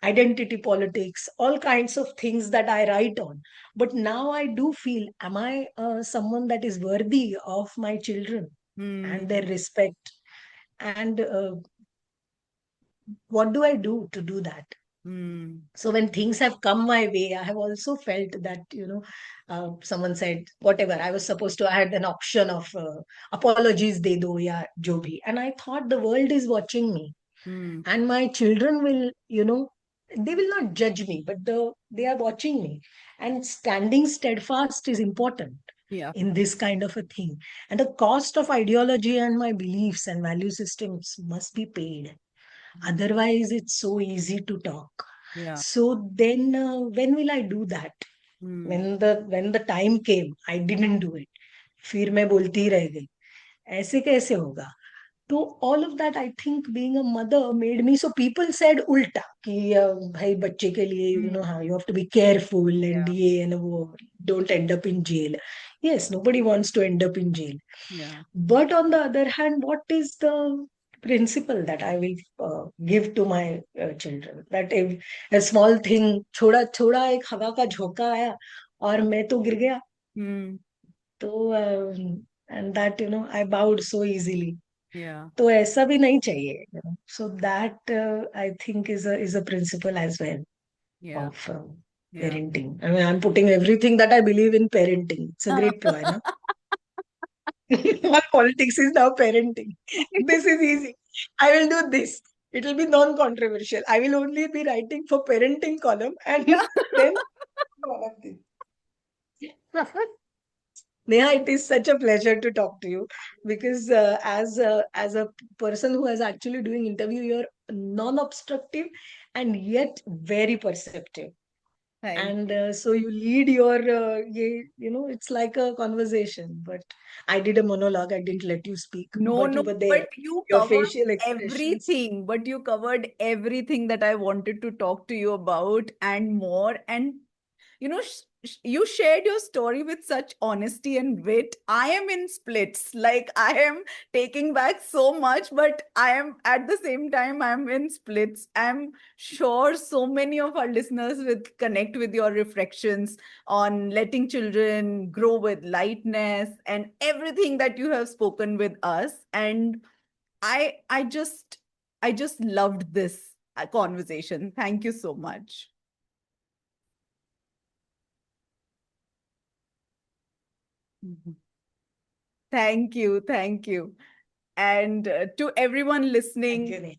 identity politics, all kinds of things that I write on. But now I do feel, am I someone that is worthy of my children and their Mm. respect? And what do I do to do that? Mm. So when things have come my way, I have also felt that, someone said whatever I was supposed to, I had an option of apologies de do ya jo bhi, and I thought the world is watching me, Mm. and my children will, they will not judge me, but they are watching me, and standing steadfast is important Yeah. in this kind of a thing. And the cost of ideology and my beliefs and value systems must be paid. Otherwise, it's so easy to talk. Yeah. So then, when will I do that? Mm. When the time came, I didn't do it. फिर मैं बोलती ही रह गई. ऐसे कैसे होगा? So all of that, I think, being a mother made me. So people said ulta कि भाई बच्चे के लिए, Mm. how you have to be careful and Yeah. ये and वो, don't end up in jail. Yes, nobody wants to end up in jail. Yeah. But on the other hand, what is the principle that I will give to my children? That if a small thing, छोड़ा छोड़ा एक हवा का झोंका आया और मैं तो गिर गया, Mm. तो and that, I bowed so easily. Yeah. तो ऐसा भी नहीं चाहिए. So that, I think, is a principle as well Yeah. of Yeah. parenting. I mean, I'm putting everything that I believe in parenting. It's a great ploy, no? All politics is now parenting. This is easy. I will do this. It will be non-controversial. I will only be writing for parenting column, and Yeah. then all of this. Neha, it is such a pleasure to talk to you, because as a person who is actually doing interview, you're non-obstructive and yet very perceptive. Thank And you. so you lead your, it's like a conversation. But I did a monologue. I didn't let you speak, No, but no, you were there. but you Your covered facial expressions. everything. But you covered everything that I wanted to talk to you about and more. And you shared your story with such honesty and wit. I am in splits. Like, I am taking back so much, but I am at the same time, I'm in splits. I'm sure so many of our listeners will connect with your reflections on letting children grow with lightness and everything that you have spoken with us. And I just loved this conversation. Thank you so much. Mhm. Thank you. Thank you. And to everyone Thank listening, you, Neha.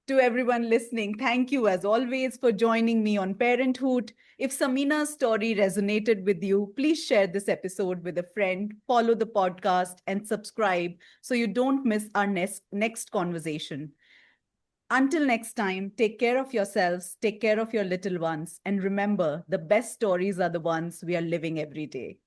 To everyone listening, thank you as always for joining me on Parenthood. If Samina's story resonated with you, please share this episode with a friend, follow the podcast, and subscribe so you don't miss our next conversation. Until next time, take care of yourselves, take care of your little ones, and remember the best stories are the ones we are living every day.